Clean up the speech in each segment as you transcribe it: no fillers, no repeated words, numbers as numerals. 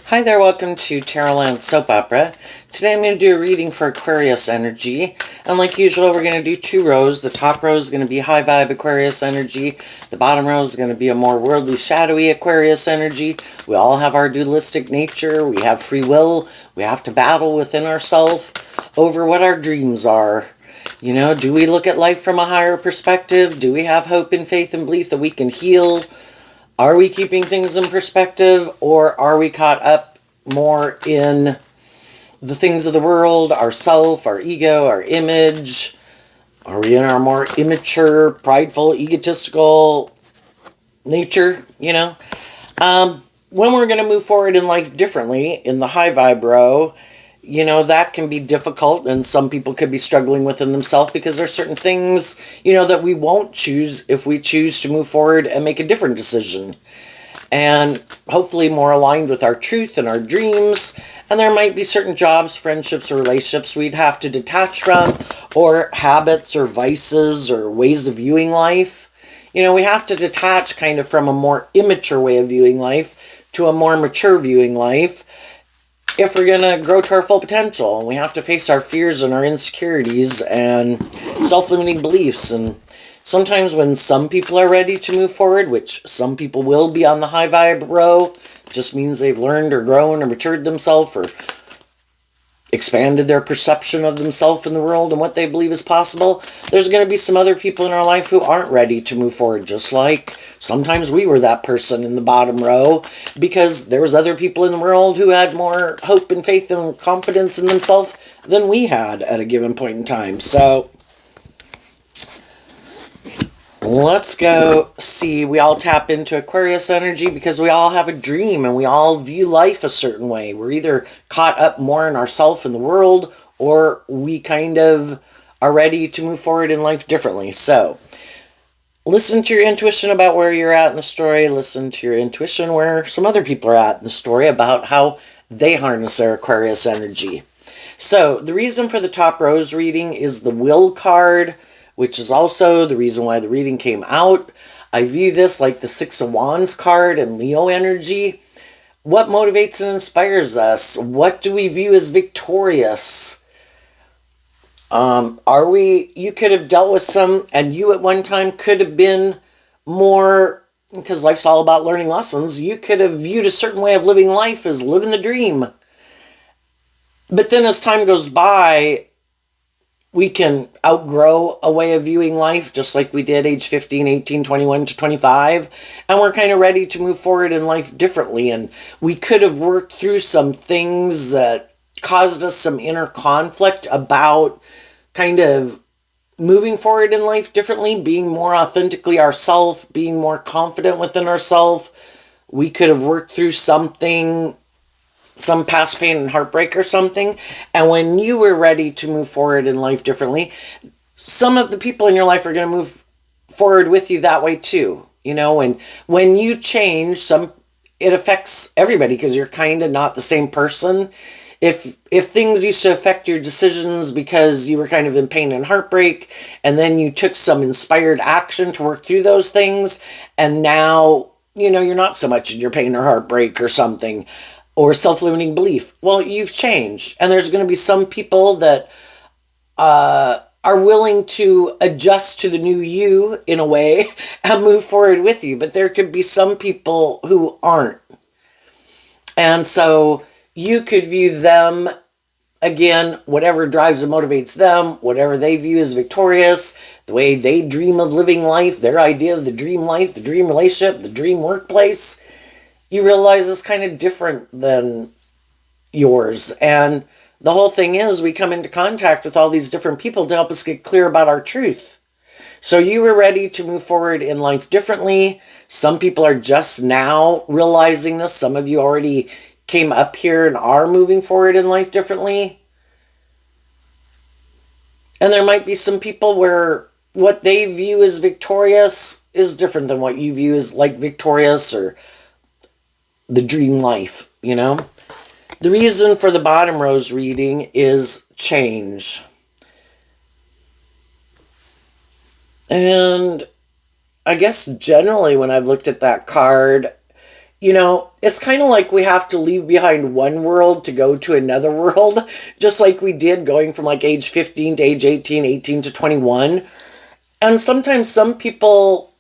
Hi there, welcome to Tarotland Soap Opera. Today I'm going to do a reading for Aquarius energy. And like usual, we're going to do two rows. The top row is going to be high vibe Aquarius energy. The bottom row is going to be a more worldly, shadowy Aquarius energy. We all have our dualistic nature. We have free will. We have to battle within ourselves over what our dreams are. You know, do we look at life from a higher perspective? Do we have hope and faith and belief that we can heal? Are we keeping things in perspective, or are we caught up more in the things of the world, our self, our ego, our image? Are we in our more immature, prideful, egotistical nature, when we're going to move forward in life differently in the high vibe row, that can be difficult, and some people could be struggling within themselves because there's certain things, that we won't choose if we choose to move forward and make a different decision. And hopefully more aligned with our truth and our dreams. And there might be certain jobs, friendships, or relationships we'd have to detach from, or habits or vices or ways of viewing life. We have to detach kind of from a more immature way of viewing life to a more mature viewing life if we're going to grow to our full potential. And we have to face our fears and our insecurities and self-limiting beliefs. And sometimes when some people are ready to move forward, which some people will be on the high vibe row, just means they've learned or grown or matured themselves or expanded their perception of themselves in the world and what they believe is possible. There's going to be some other people in our life who aren't ready to move forward, just like sometimes we were that person in the bottom row, because there was other people in the world who had more hope and faith and confidence in themselves than we had at a given point in time. So let's go see. We all tap into Aquarius energy because we all have a dream and we all view life a certain way. We're either caught up more in ourselves and the world, or we kind of are ready to move forward in life differently. So listen to your intuition about where you're at in the story. Listen to your intuition where some other people are at in the story about how they harness their Aquarius energy. So the reason for the top rose reading is the Will card, which is also the reason why the reading came out. I view this like the Six of Wands card and Leo energy. What motivates and inspires us? What do we view as victorious? You could have dealt with some, and you at one time could have been more, because life's all about learning lessons. You could have viewed a certain way of living life as living the dream. But then as time goes by, we can outgrow a way of viewing life, just like we did age 15, 18, 21 to 25. And we're kind of ready to move forward in life differently. And we could have worked through some things that caused us some inner conflict about kind of moving forward in life differently, being more authentically ourselves, being more confident within ourselves. We could have worked through something, some past pain and heartbreak or something. And when you were ready to move forward in life differently, some of the people in your life are going to move forward with you that way too. And when you change, it affects everybody because you're kind of not the same person. If things used to affect your decisions because you were kind of in pain and heartbreak, and then you took some inspired action to work through those things, and now, you're not so much in your pain or heartbreak or something, or self-limiting belief. Well, you've changed. And there's going to be some people that are willing to adjust to the new you in a way and move forward with you. But there could be some people who aren't. And so you could view them, again, whatever drives and motivates them, whatever they view as victorious, the way they dream of living life, their idea of the dream life, the dream relationship, the dream workplace, you realize it's kind of different than yours. And the whole thing is, we come into contact with all these different people to help us get clear about our truth. So you were ready to move forward in life differently. Some people are just now realizing this. Some of you already came up here and are moving forward in life differently. And there might be some people where what they view as victorious is different than what you view as like victorious or the dream life, The reason for the bottom rose reading is change. And I guess generally when I've looked at that card, It's kind of like we have to leave behind one world to go to another world, just like we did going from like age 15 to age 18, 18 to 21. And sometimes some people,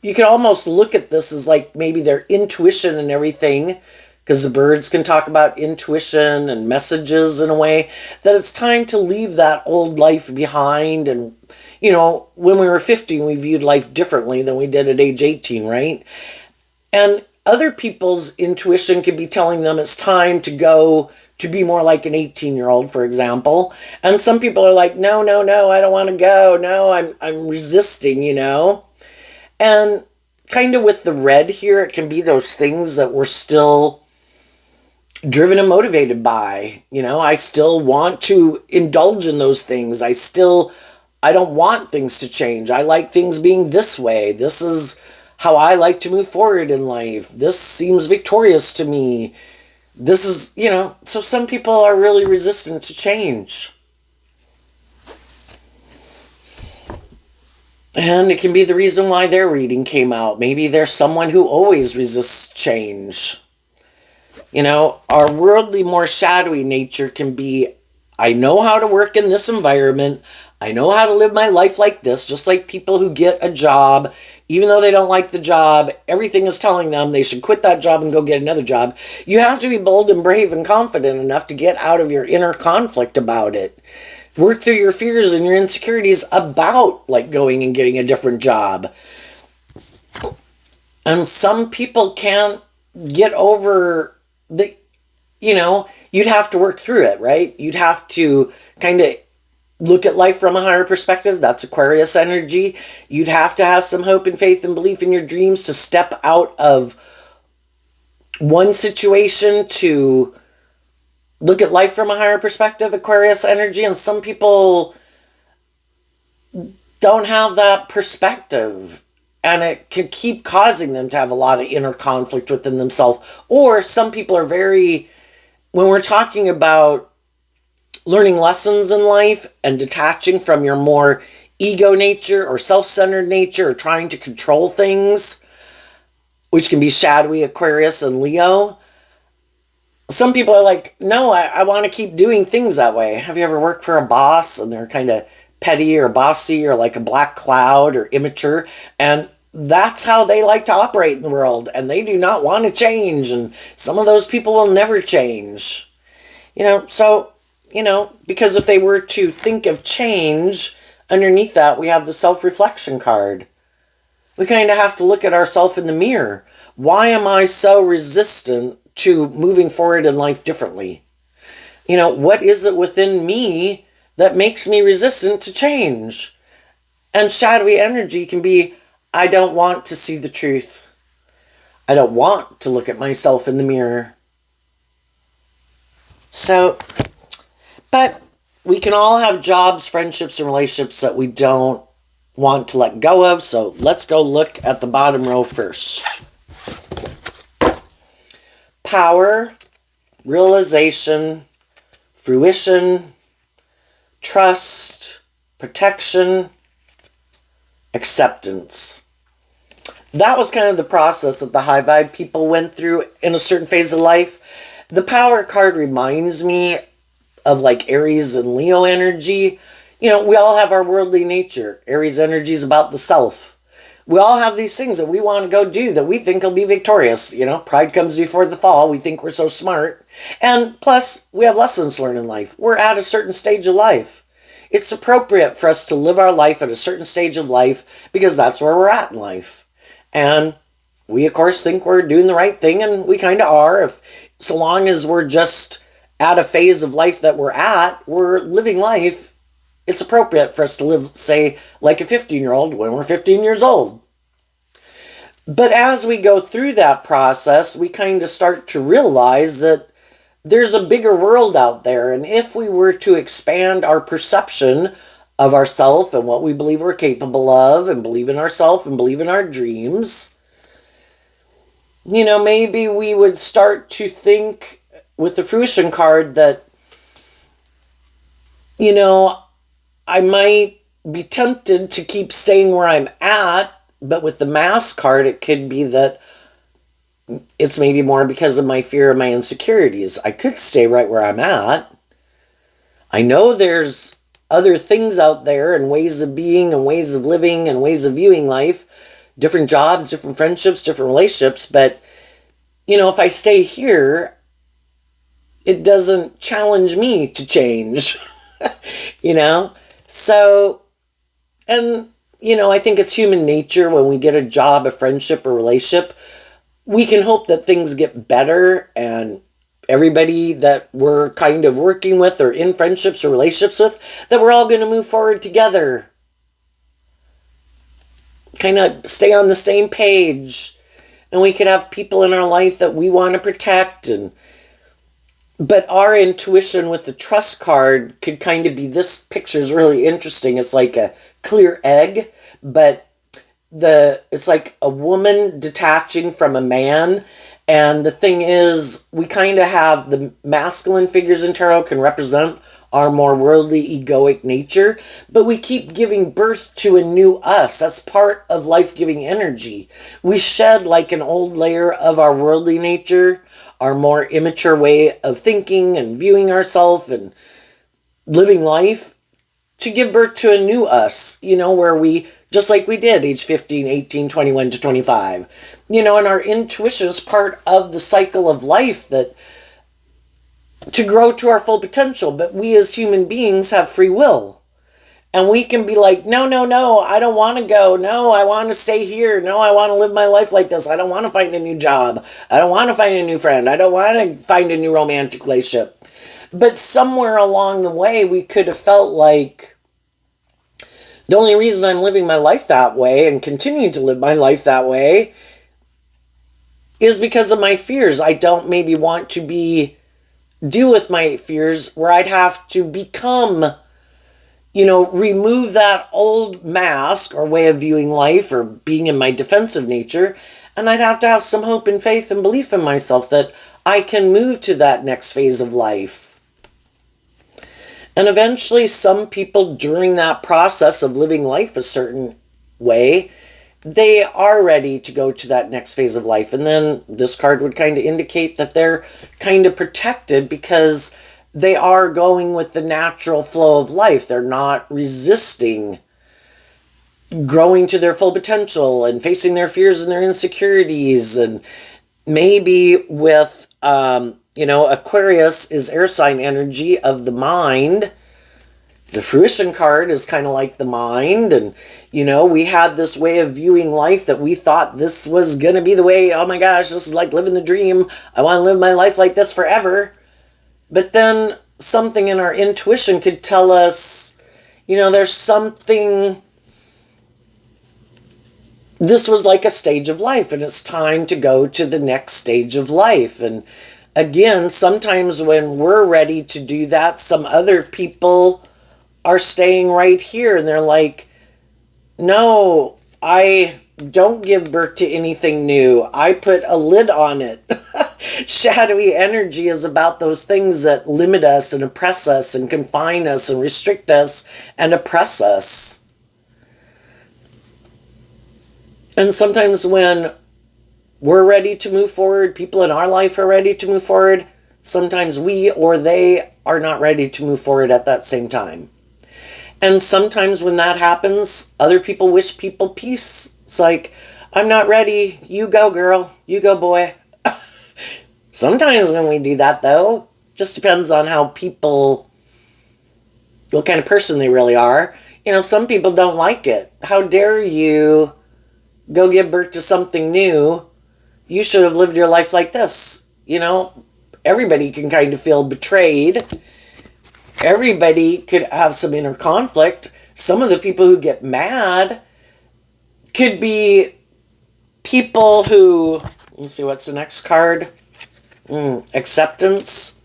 you can almost look at this as like maybe their intuition and everything, because the birds can talk about intuition and messages in a way that it's time to leave that old life behind. And, when we were 15, we viewed life differently than we did at age 18, right? And other people's intuition could be telling them it's time to go to be more like an 18-year-old, for example. And some people are like, no, no, no, I don't want to go. No, I'm resisting. And kind of with the red here, it can be those things that we're still driven and motivated by. I still want to indulge in those things. I don't want things to change. I like things being this way. This is how I like to move forward in life. This seems victorious to me. This is, so some people are really resistant to change. And it can be the reason why their reading came out. Maybe there's someone who always resists change. Our worldly, more shadowy nature can be, I know how to work in this environment. I know how to live my life like this, just like people who get a job. Even though they don't like the job, everything is telling them they should quit that job and go get another job. You have to be bold and brave and confident enough to get out of your inner conflict about it. Work through your fears and your insecurities about like going and getting a different job. And some people can't get over you'd have to work through it, right? You'd have to kind of look at life from a higher perspective. That's Aquarius energy. You'd have to have some hope and faith and belief in your dreams to step out of one situation to look at life from a higher perspective, Aquarius energy. And some people don't have that perspective. And it can keep causing them to have a lot of inner conflict within themselves. Or some people are when we're talking about learning lessons in life and detaching from your more ego nature or self-centered nature or trying to control things, which can be shadowy Aquarius and Leo. Some people are like, no, I want to keep doing things that way. Have you ever worked for a boss and they're kind of petty or bossy or like a black cloud or immature? And that's how they like to operate in the world. And they do not want to change. And some of those people will never change. Because if they were to think of change, underneath that, we have the self-reflection card. We kind of have to look at ourselves in the mirror. Why am I so resistant to moving forward in life differently? What is it within me that makes me resistant to change? And shadowy energy can be, I don't want to see the truth. I don't want to look at myself in the mirror. But we can all have jobs, friendships, and relationships that we don't want to let go of. So let's go look at the bottom row first. Power, realization, fruition, trust, protection, acceptance. That was kind of the process that the high vibe people went through in a certain phase of life. The power card reminds me of like Aries and Leo energy. We all have our worldly nature. Aries energy is about the self. We all have these things that we want to go do that we think will be victorious. Pride comes before the fall. We think we're so smart. And plus, we have lessons learned in life. We're at a certain stage of life. It's appropriate for us to live our life at a certain stage of life because that's where we're at in life. And we, of course, think we're doing the right thing, and we kind of are. So long as we're just at a phase of life that we're living life, it's appropriate for us to live, say, like a 15-year-old when we're 15 years old. But as we go through that process, we kind of start to realize that there's a bigger world out there. And if we were to expand our perception of ourselves and what we believe we're capable of and believe in ourselves and believe in our dreams, maybe we would start to think with the fruition card that, I might be tempted to keep staying where I'm at, but with the mass card, it could be that It's maybe more because of my fear of my insecurities. I could stay right where I'm at. I know there's other things out there and ways of being and ways of living and ways of viewing life, different jobs, different friendships, different relationships. But, if I stay here, it doesn't challenge me to change, you know? So, and, I think it's human nature when we get a job, a friendship, or relationship, we can hope that things get better and everybody that we're kind of working with or in friendships or relationships with, that we're all going to move forward together. Kind of stay on the same page. And we could have people in our life that we want to protect. But our intuition with the trust card could kind of be, this picture is really interesting. It's like a clear egg, but it's like a woman detaching from a man. And the thing is, we kind of have the masculine figures in tarot can represent our more worldly, egoic nature, but we keep giving birth to a new us. That's part of life-giving energy. We shed like an old layer of our worldly nature, our more immature way of thinking and viewing ourselves and living life, to give birth to a new us, where we, just like we did, age 15, 18, 21 to 25. And our intuition is part of the cycle of life, that to grow to our full potential. But we as human beings have free will. And we can be like, no, I don't want to go. No, I want to stay here. No, I want to live my life like this. I don't want to find a new job. I don't want to find a new friend. I don't want to find a new romantic relationship. But somewhere along the way, we could have felt like the only reason I'm living my life that way and continue to live my life that way is because of my fears. I don't maybe want to deal with my fears where I'd have to become, remove that old mask or way of viewing life or being in my defensive nature. And I'd have to have some hope and faith and belief in myself that I can move to that next phase of life. And eventually, some people during that process of living life a certain way, they are ready to go to that next phase of life. And then this card would kind of indicate that they're kind of protected because they are going with the natural flow of life. They're not resisting growing to their full potential and facing their fears and their insecurities. And maybe with Aquarius is air sign energy of the mind. The fruition card is kind of like the mind. And, we had this way of viewing life that we thought this was going to be the way. Oh my gosh, this is like living the dream. I want to live my life like this forever. But then something in our intuition could tell us, there's something. This was like a stage of life, and it's time to go to the next stage of life. And again, sometimes when we're ready to do that, some other people are staying right here and they're like, no, I don't give birth to anything new. I put a lid on it. Shadowy energy is about those things that limit us and oppress us and confine us and restrict us and oppress us. And sometimes when we're ready to move forward, people in our life are ready to move forward, sometimes we or they are not ready to move forward at that same time. And sometimes when that happens, other people wish people peace. It's like, I'm not ready. You go, girl. You go, boy. Sometimes when we do that, though, just depends on how people, what kind of person they really are. Some people don't like it. How dare you go give birth to something new? You should have lived your life like this. Everybody can kind of feel betrayed. Everybody could have some inner conflict. Some of the people who get mad could be people who, let's see, what's the next card? Acceptance.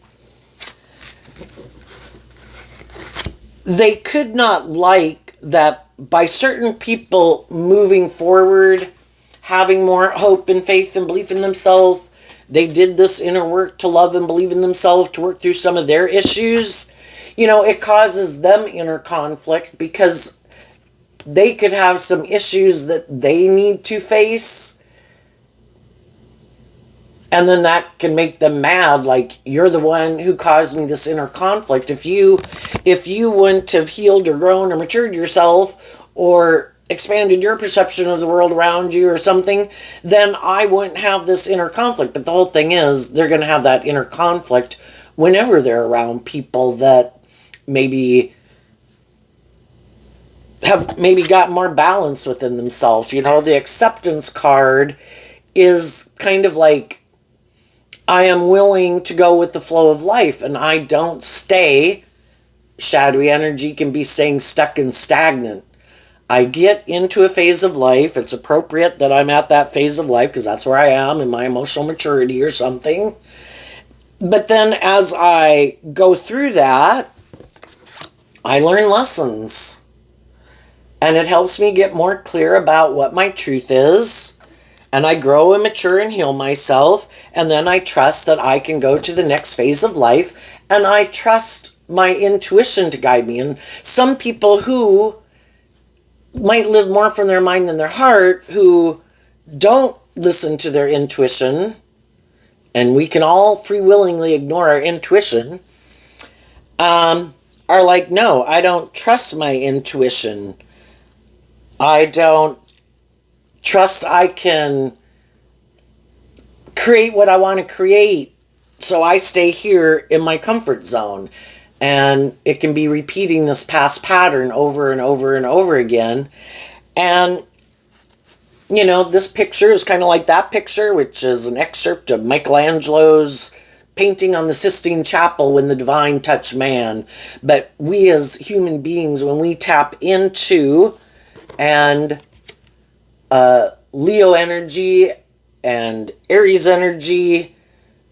They could not like that by certain people moving forward, having more hope and faith and belief in themselves. They did this inner work to love and believe in themselves, to work through some of their issues. It causes them inner conflict because they could have some issues that they need to face. And then that can make them mad, like, you're the one who caused me this inner conflict. If you wouldn't have healed or grown or matured yourself or expanded your perception of the world around you or something, then I wouldn't have this inner conflict. But the whole thing is, they're going to have that inner conflict whenever they're around people that maybe have maybe got more balance within themselves. The acceptance card is kind of like, I am willing to go with the flow of life, and I don't stay. Shadowy energy can be staying stuck and stagnant. I get into a phase of life. It's appropriate that I'm at that phase of life because that's where I am in my emotional maturity or something. But then as I go through that, I learn lessons. And it helps me get more clear about what my truth is. And I grow and mature and heal myself. And then I trust that I can go to the next phase of life. And I trust my intuition to guide me. And some people who might live more from their mind than their heart, who don't listen to their intuition, and we can all free willingly ignore our intuition, are like, no, I don't trust my intuition. I don't trust I can create what I want to create. So I stay here in my comfort zone. And it can be repeating this past pattern over and over and over again. And, this picture is kind of like that picture, which is an excerpt of Michelangelo's painting on the Sistine Chapel, When the Divine Touched Man. But we as human beings, when we tap into and Leo energy and Aries energy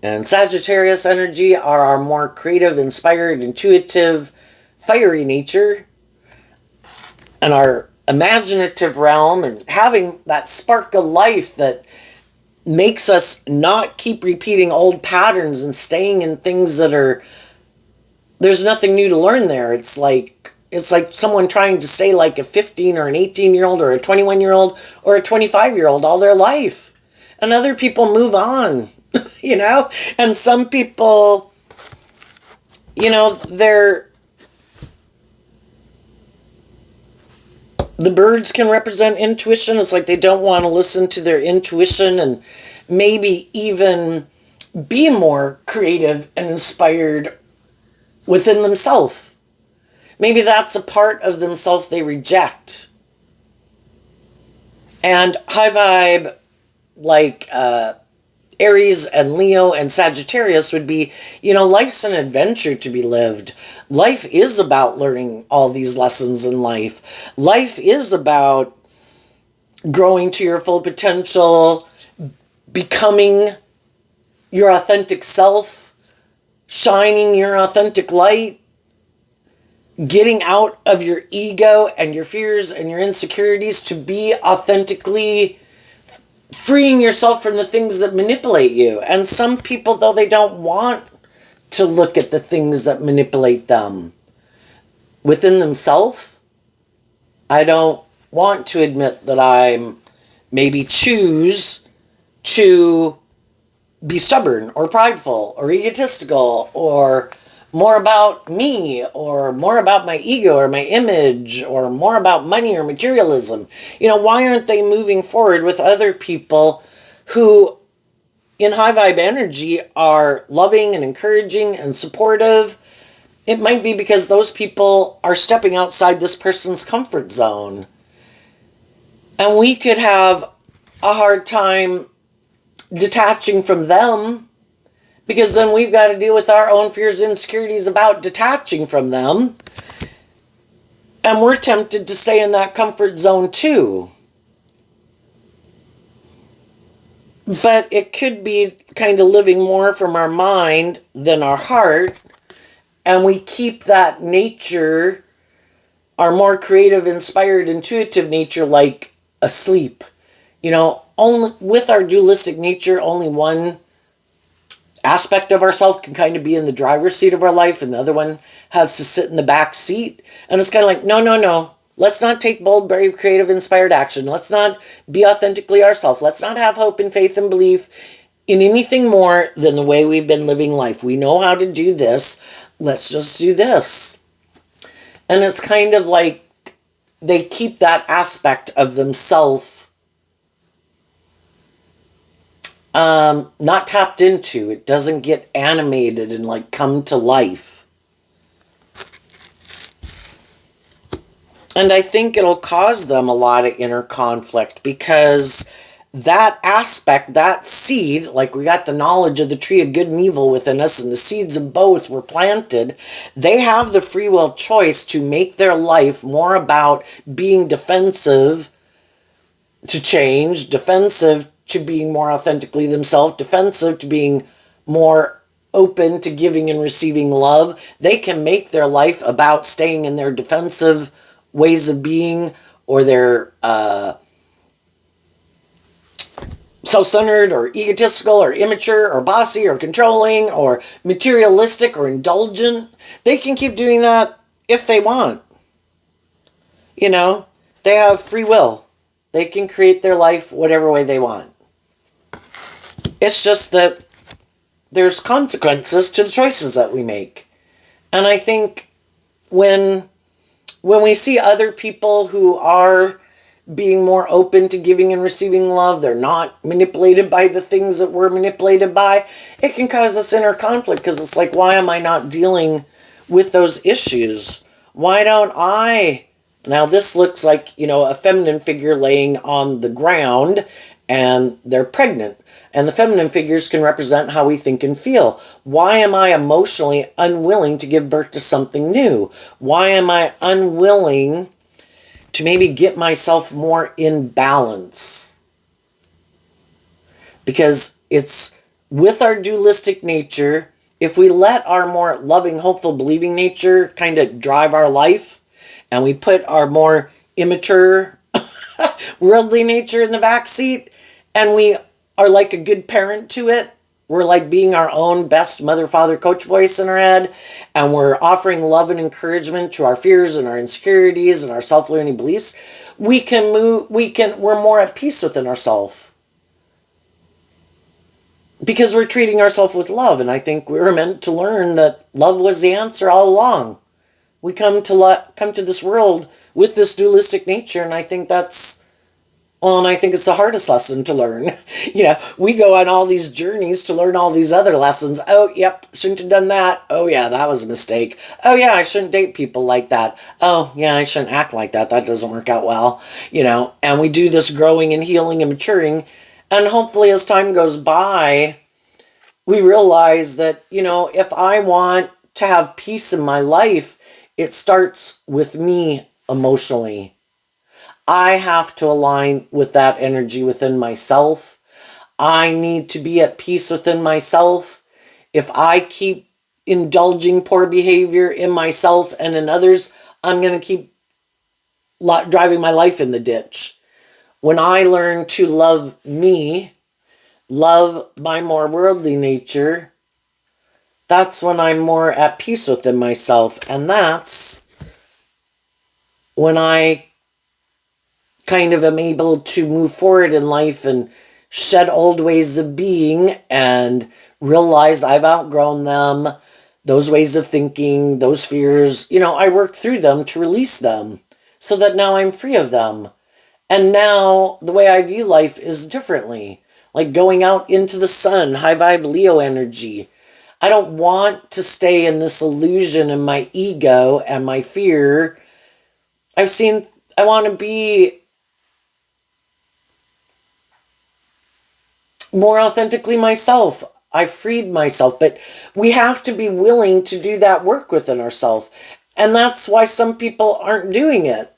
and Sagittarius energy are our more creative, inspired, intuitive, fiery nature, and our imaginative realm, and having that spark of life that makes us not keep repeating old patterns and staying in things that are, there's nothing new to learn there. It's like someone trying to stay like a 15 or an 18-year-old or a 21-year-old or a 25-year-old all their life. And other people move on. And some people, the birds can represent intuition. It's like they don't want to listen to their intuition and maybe even be more creative and inspired within themselves. Maybe that's a part of themselves they reject. And high vibe, like, Aries and Leo and Sagittarius would be, life's an adventure to be lived. Life is about learning all these lessons in life. Life is about growing to your full potential, becoming your authentic self, shining your authentic light, getting out of your ego and your fears and your insecurities to be authentically freeing yourself from the things that manipulate you. And some people, though, they don't want to look at the things that manipulate them within themselves. I don't want to admit that I maybe choose to be stubborn or prideful or egotistical or more about me or more about my ego or my image or more about money or materialism. Why aren't they moving forward with other people who in high vibe energy are loving and encouraging and supportive? It might be because those people are stepping outside this person's comfort zone. And we could have a hard time detaching from them, because then we've got to deal with our own fears and insecurities about detaching from them. And we're tempted to stay in that comfort zone too. But it could be kind of living more from our mind than our heart. And we keep that nature, our more creative, inspired, intuitive nature, like asleep. Only with our dualistic nature, only one aspect of ourselves can kind of be in the driver's seat of our life, and the other one has to sit in the back seat. And it's kind of like, no. Let's not take bold, brave, creative, inspired action. Let's not be authentically ourselves. Let's not have hope and faith and belief in anything more than the way we've been living life. We know how to do this. Let's just do this. And it's kind of like they keep that aspect of themselves not tapped into. It doesn't get animated and like come to life. And I think it'll cause them a lot of inner conflict because that aspect, that seed, like we got the knowledge of the tree of good and evil within us, and the seeds of both were planted, they have the free will choice to make their life more about being defensive to change, defensive to being more authentically themselves, defensive to being more open to giving and receiving love. They can make their life about staying in their defensive ways of being, or their self-centered or egotistical or immature or bossy or controlling or materialistic or indulgent. They can keep doing that if they want. You know, they have free will. They can create their life whatever way they want. It's just that there's consequences to the choices that we make. And I think when we see other people who are being more open to giving and receiving love, they're not manipulated by the things that we're manipulated by, it can cause us inner conflict because it's like, why am I not dealing with those issues? Why don't I? Now this looks like, you know, a feminine figure laying on the ground and they're pregnant. And the feminine figures can represent how we think and feel. Why am I emotionally unwilling to give birth to something new? Why am I unwilling to maybe get myself more in balance? Because it's with our dualistic nature, if we let our more loving, hopeful, believing nature kind of drive our life, and we put our more immature, worldly nature in the backseat, and we are like a good parent to it, we're like being our own best mother, father, coach voice in our head, and we're offering love and encouragement to our fears and our insecurities and our self-limiting beliefs, we're more at peace within ourselves. Because we're treating ourselves with love, and I think we were meant to learn that love was the answer all along. We come to this world with this dualistic nature, and I think that's, well, and I think it's the hardest lesson to learn. You know, we go on all these journeys to learn all these other lessons. Oh, yep, shouldn't have done that. Oh, yeah, that was a mistake. Oh, yeah, I shouldn't date people like that. Oh, yeah, I shouldn't act like that. That doesn't work out well. You know, and we do this growing and healing and maturing. And hopefully as time goes by, we realize that, you know, if I want to have peace in my life, it starts with me emotionally. I have to align with that energy within myself. I need to be at peace within myself. If I keep indulging poor behavior in myself and in others, I'm going to keep driving my life in the ditch. When I learn to love me, love my more worldly nature, that's when I'm more at peace within myself. And that's when I kind of am able to move forward in life and shed old ways of being and realize I've outgrown them, those ways of thinking, those fears. You know, I work through them to release them so that now I'm free of them. And now the way I view life is differently. Like going out into the sun, high vibe Leo energy. I don't want to stay in this illusion and my ego and my fear. I want to be more authentically myself. I freed myself, but we have to be willing to do that work within ourselves. And that's why some people aren't doing it.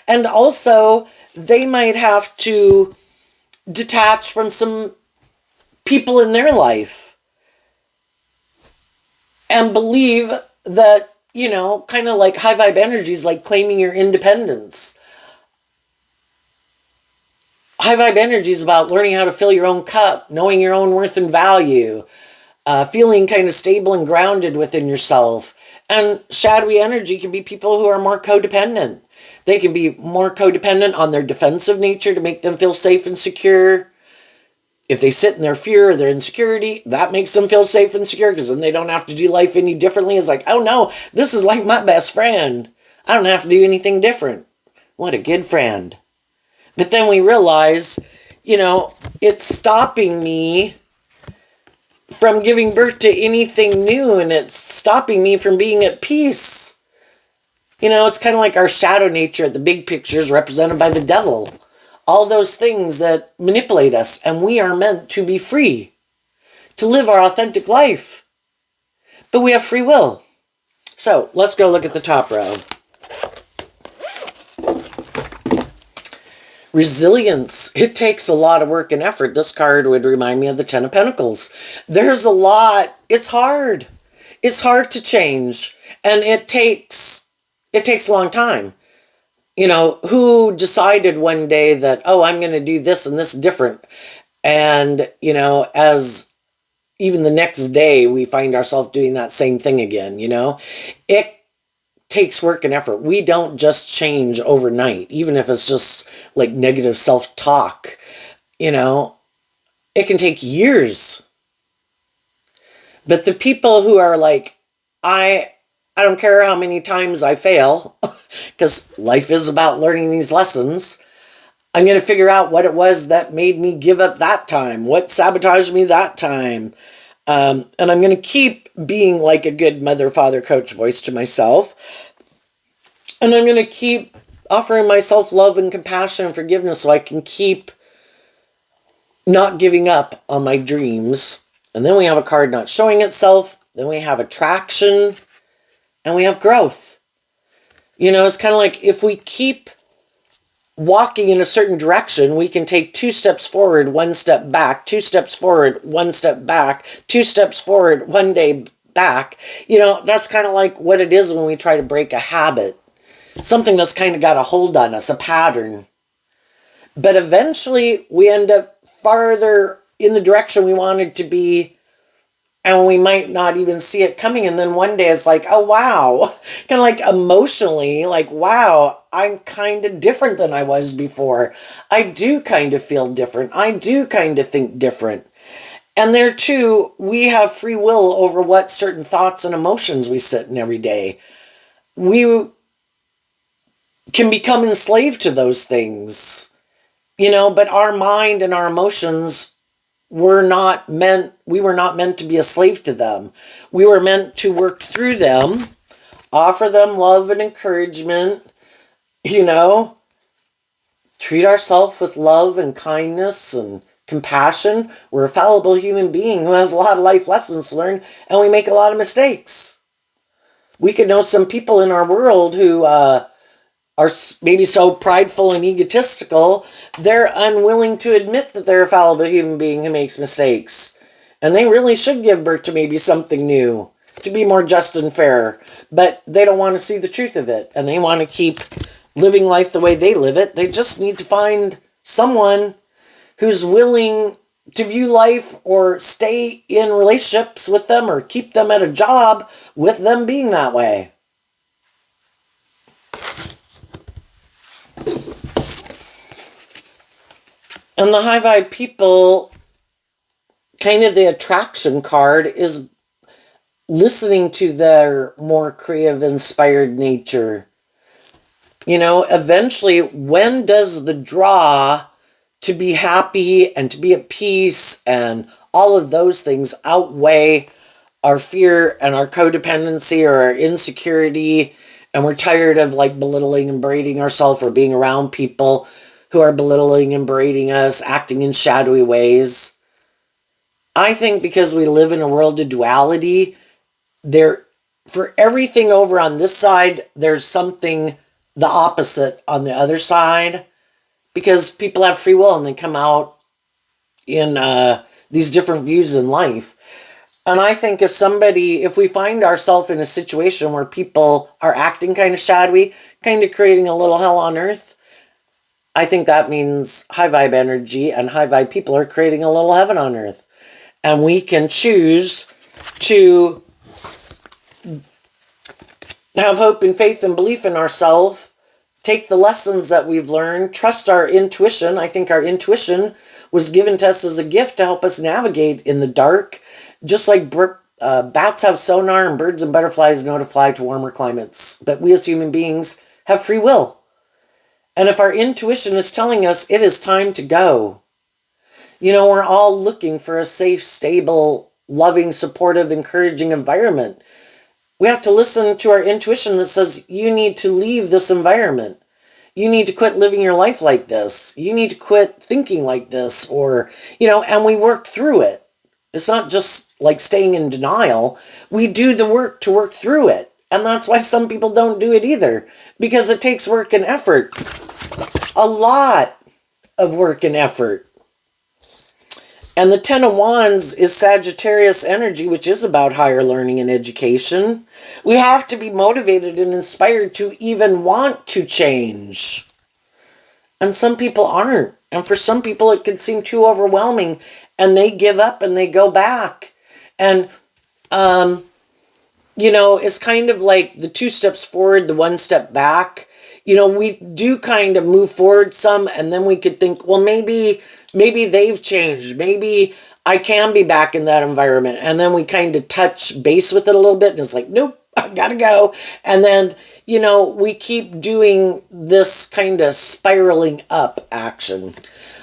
And also, they might have to detach from some people in their life and believe that, you know, kind of like high vibe energies, like claiming your independence. High vibe energy is about learning how to fill your own cup, knowing your own worth and value, feeling kind of stable and grounded within yourself. And shadowy energy can be people who are more codependent. They can be more codependent on their defensive nature to make them feel safe and secure. If they sit in their fear or their insecurity, that makes them feel safe and secure because then they don't have to do life any differently. It's like, oh no, this is like my best friend. I don't have to do anything different. What a good friend. But then we realize, it's stopping me from giving birth to anything new, and it's stopping me from being at peace. It's kind of like our shadow nature. The big picture is represented by the devil. All those things that manipulate us, and we are meant to be free, to live our authentic life. But we have free will. So let's go look at the top row. Resilience. It takes a lot of work and effort. This card would remind me of the Ten of Pentacles. There's a lot. It's hard. It's hard to change. And it takes a long time. Who decided one day that, oh, I'm going to do this and this different. And, as even the next day, we find ourselves doing that same thing again, It takes work and effort. We don't just change overnight, even if it's just like negative self-talk. It can take years. But the people who are like, I don't care how many times I fail, because life is about learning these lessons. I'm going to figure out what it was that made me give up that time, what sabotaged me that time. And I'm going to keep being like a good mother, father, coach voice to myself. And I'm going to keep offering myself love and compassion and forgiveness so I can keep not giving up on my dreams. And then we have a card not showing itself. Then we have attraction. And we have growth. It's kind of like if we keep walking in a certain direction, we can take 2 steps forward, 1 step back, 2 steps forward, 1 step back, 2 steps forward, 1 day back. That's kind of like what it is when we try to break a habit. Something that's kind of got a hold on us, a pattern. But eventually we end up farther in the direction we wanted to be, and we might not even see it coming. And then one day it's like, oh, wow. Kind of like emotionally, like, wow, I'm kind of different than I was before. I do kind of feel different. I do kind of think different. And there too, we have free will over what certain thoughts and emotions we sit in every day. We can become enslaved to those things, but our mind and our emotions we were not meant to be a slave to them. We were meant to work through them, offer them love and encouragement, treat ourselves with love and kindness and compassion. We're a fallible human being who has a lot of life lessons to learn, and we make a lot of mistakes. We could know some people in our world who are maybe so prideful and egotistical, they're unwilling to admit that they're a fallible human being who makes mistakes. And they really should give birth to maybe something new, to be more just and fair. But they don't want to see the truth of it, and they want to keep living life the way they live it. They just need to find someone who's willing to view life or stay in relationships with them or keep them at a job with them being that way. And the high vibe people, kind of the attraction card is listening to their more creative, inspired nature. Eventually, when does the draw to be happy and to be at peace and all of those things outweigh our fear and our codependency or our insecurity, and we're tired of like belittling and berating ourselves or being around people who are belittling and berating us, acting in shadowy ways? I think because we live in a world of duality, for everything over on this side, there's something the opposite on the other side, because people have free will and they come out in these different views in life. And I think if we find ourselves in a situation where people are acting kind of shadowy, kind of creating a little hell on earth, I think that means high vibe energy and high vibe people are creating a little heaven on earth. And we can choose to have hope and faith and belief in ourselves, take the lessons that we've learned, trust our intuition. I think our intuition was given to us as a gift to help us navigate in the dark, just like bats have sonar and birds and butterflies know to fly to warmer climates. But we as human beings have free will. And if our intuition is telling us it is time to go, we're all looking for a safe, stable, loving, supportive, encouraging environment. We have to listen to our intuition that says you need to leave this environment. You need to quit living your life like this. You need to quit thinking like this, and we work through it. It's not just like staying in denial. We do the work to work through it. And that's why some people don't do it either, because it takes work and effort. A lot of work and effort. And the Ten of Wands is Sagittarius energy, which is about higher learning and education. We have to be motivated and inspired to even want to change. And some people aren't. And for some people, it could seem too overwhelming, and they give up and they go back. And, it's kind of like the 2 steps forward, the 1 step back. We do kind of move forward some, and then we could think, well, maybe they've changed. Maybe I can be back in that environment. And then we kind of touch base with it a little bit, and it's like, nope, I gotta go. And then, we keep doing this kind of spiraling up action.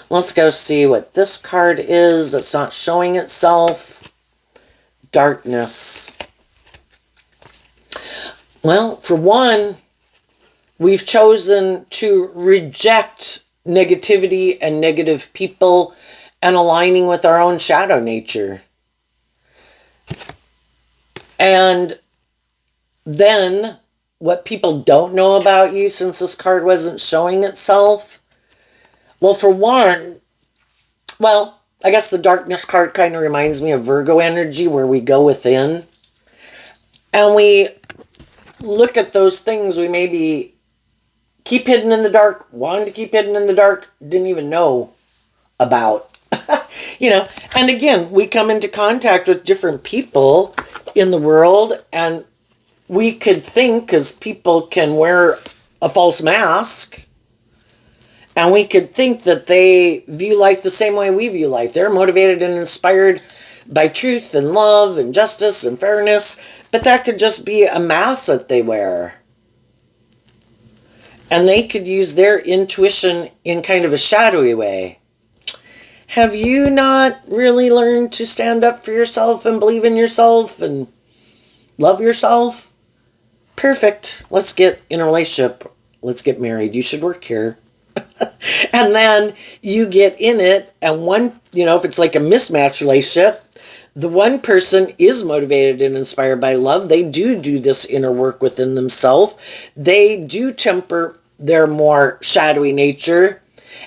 Let's go see what this card is that's not showing itself. Darkness. Well, for one, we've chosen to reject negativity and negative people and aligning with our own shadow nature. And then what people don't know about you, since this card wasn't showing itself, well, for one, I guess the darkness card kind of reminds me of Virgo energy, where we go within and we look at those things we maybe keep hidden in the dark, wanted to keep hidden in the dark, didn't even know about. And again, we come into contact with different people in the world, and we could think, because people can wear a false mask, and we could think that they view life the same way we view life. They're motivated and inspired by truth and love and justice and fairness, but that could just be a mask that they wear. And they could use their intuition in kind of a shadowy way. Have you not really learned to stand up for yourself and believe in yourself and love yourself? Perfect. Let's get in a relationship. Let's get married. You should work here. And then you get in it, and one, if it's like a mismatched relationship, the one person is motivated and inspired by love. They do this inner work within themselves. They do temper their more shadowy nature.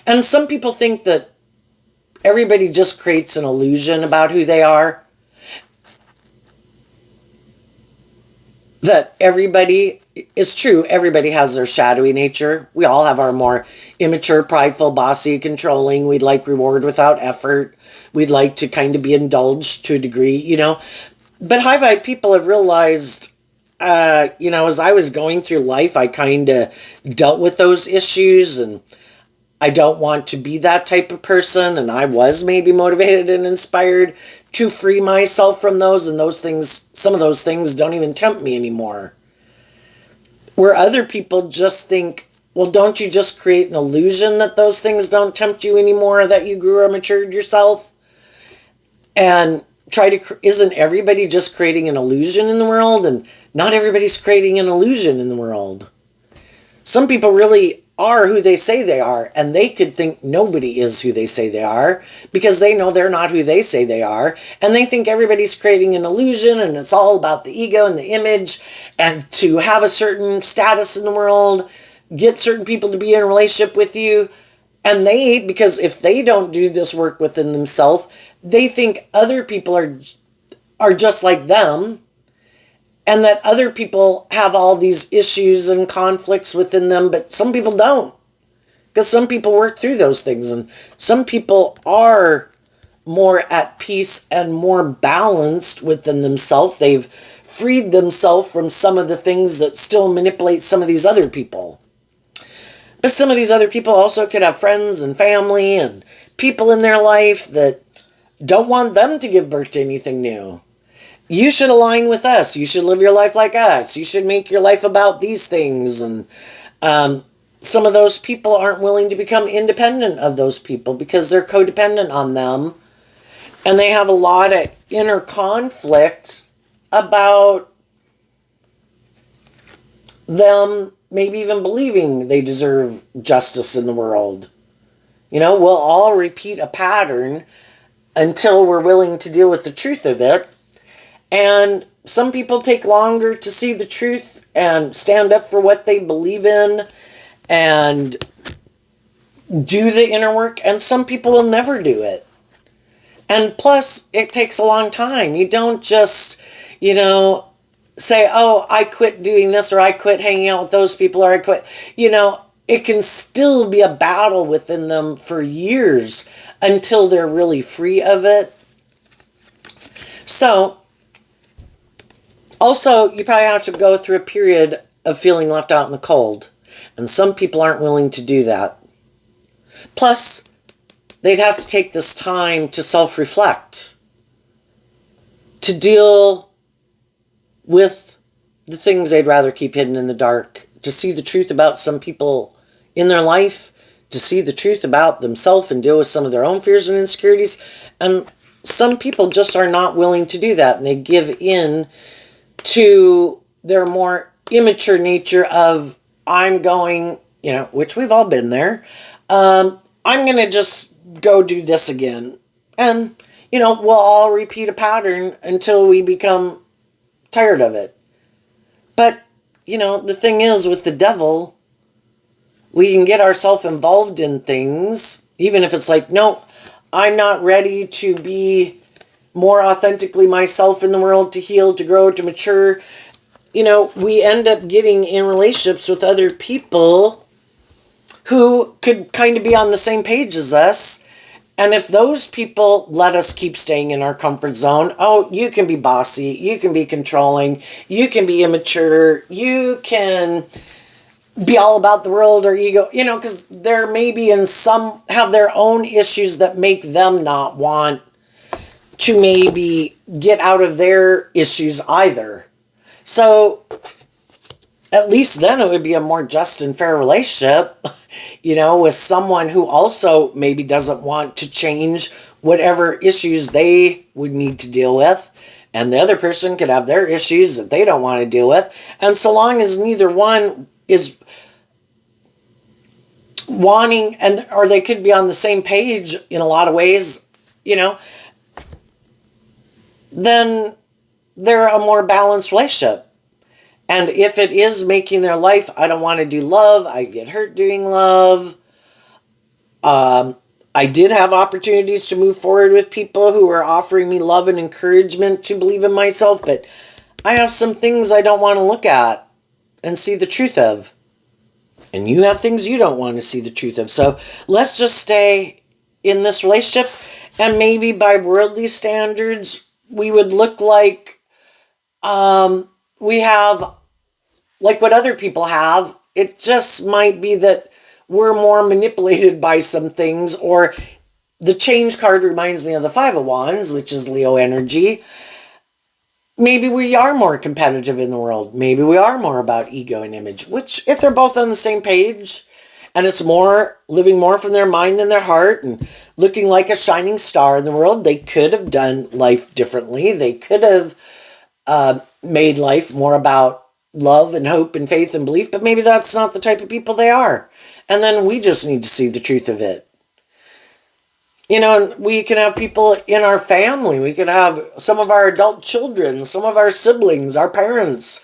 And some people think that everybody just creates an illusion about who they are. That everybody, it's true, everybody has their shadowy nature. We all have our more immature, prideful, bossy, controlling. We'd like reward without effort. We'd like to kind of be indulged to a degree, But high vibe people have realized, as I was going through life, I kind of dealt with those issues, and I don't want to be that type of person. And I was maybe motivated and inspired to free myself from those, and those things, some of those things don't even tempt me anymore. Where other people just think, well, don't you just create an illusion that those things don't tempt you anymore, that you grew or matured yourself? And isn't everybody just creating an illusion in the world? And not everybody's creating an illusion in the world. Some people really are who they say they are, and they could think nobody is who they say they are, because they know they're not who they say they are, and they think everybody's creating an illusion, and it's all about the ego and the image, and to have a certain status in the world, get certain people to be in a relationship with you. And because if they don't do this work within themselves, they think other people are just like them, and that other people have all these issues and conflicts within them, but some people don't. Because some people work through those things, and some people are more at peace and more balanced within themselves. They've freed themselves from some of the things that still manipulate some of these other people. But some of these other people also could have friends and family and people in their life that don't want them to give birth to anything new. You should align with us. You should live your life like us. You should make your life about these things. And some of those people aren't willing to become independent of those people because they're codependent on them. And they have a lot of inner conflict about them maybe even believing they deserve justice in the world. We'll all repeat a pattern until we're willing to deal with the truth of it. And some people take longer to see the truth and stand up for what they believe in and do the inner work, and some people will never do it. And plus, it takes a long time. You don't just, say, oh, I quit doing this, or I quit hanging out with those people, or I quit. It can still be a battle within them for years until they're really free of it. So, also, you probably have to go through a period of feeling left out in the cold. And some people aren't willing to do that. Plus, they'd have to take this time to self-reflect, to deal with the things they'd rather keep hidden in the dark, to see the truth about some people in their life, to see the truth about themselves and deal with some of their own fears and insecurities. And some people just are not willing to do that, and they give in to their more immature nature of, I'm going, which we've all been there, I'm going to just go do this again. And, we'll all repeat a pattern until we become tired of it. But, the thing is, with the devil, we can get ourselves involved in things, even if it's like, no, I'm not ready to be more authentically myself in the world, to heal, to grow, to mature. We end up getting in relationships with other people who could kind of be on the same page as us. And if those people let us keep staying in our comfort zone, oh, you can be bossy, you can be controlling, you can be immature, you can be all about the world or ego, because they're maybe have their own issues that make them not want to maybe get out of their issues either. So at least then it would be a more just and fair relationship, with someone who also maybe doesn't want to change whatever issues they would need to deal with. And the other person could have their issues that they don't want to deal with. And so long as neither one is wanting, or they could be on the same page in a lot of ways, then they're a more balanced relationship. And if it is making their life, I don't want to do love, I get hurt doing love. I did have opportunities to move forward with people who were offering me love and encouragement to believe in myself, but I have some things I don't want to look at and see the truth of. And you have things you don't want to see the truth of. So let's just stay in this relationship, and maybe by worldly standards, we would look like we have like what other people have. It just might be that we're more manipulated by some things, or the change card reminds me of the Five of Wands, which is Leo energy. Maybe we are more competitive in the world. Maybe we are more about ego and image, which if they're both on the same page, and it's more living more from their mind than their heart and looking like a shining star in the world, they could have done life differently. They could have made life more about love and hope and faith and belief, but maybe that's not the type of people they are. And then we just need to see the truth of it. And we can have people in our family. We could have some of our adult children, some of our siblings, our parents,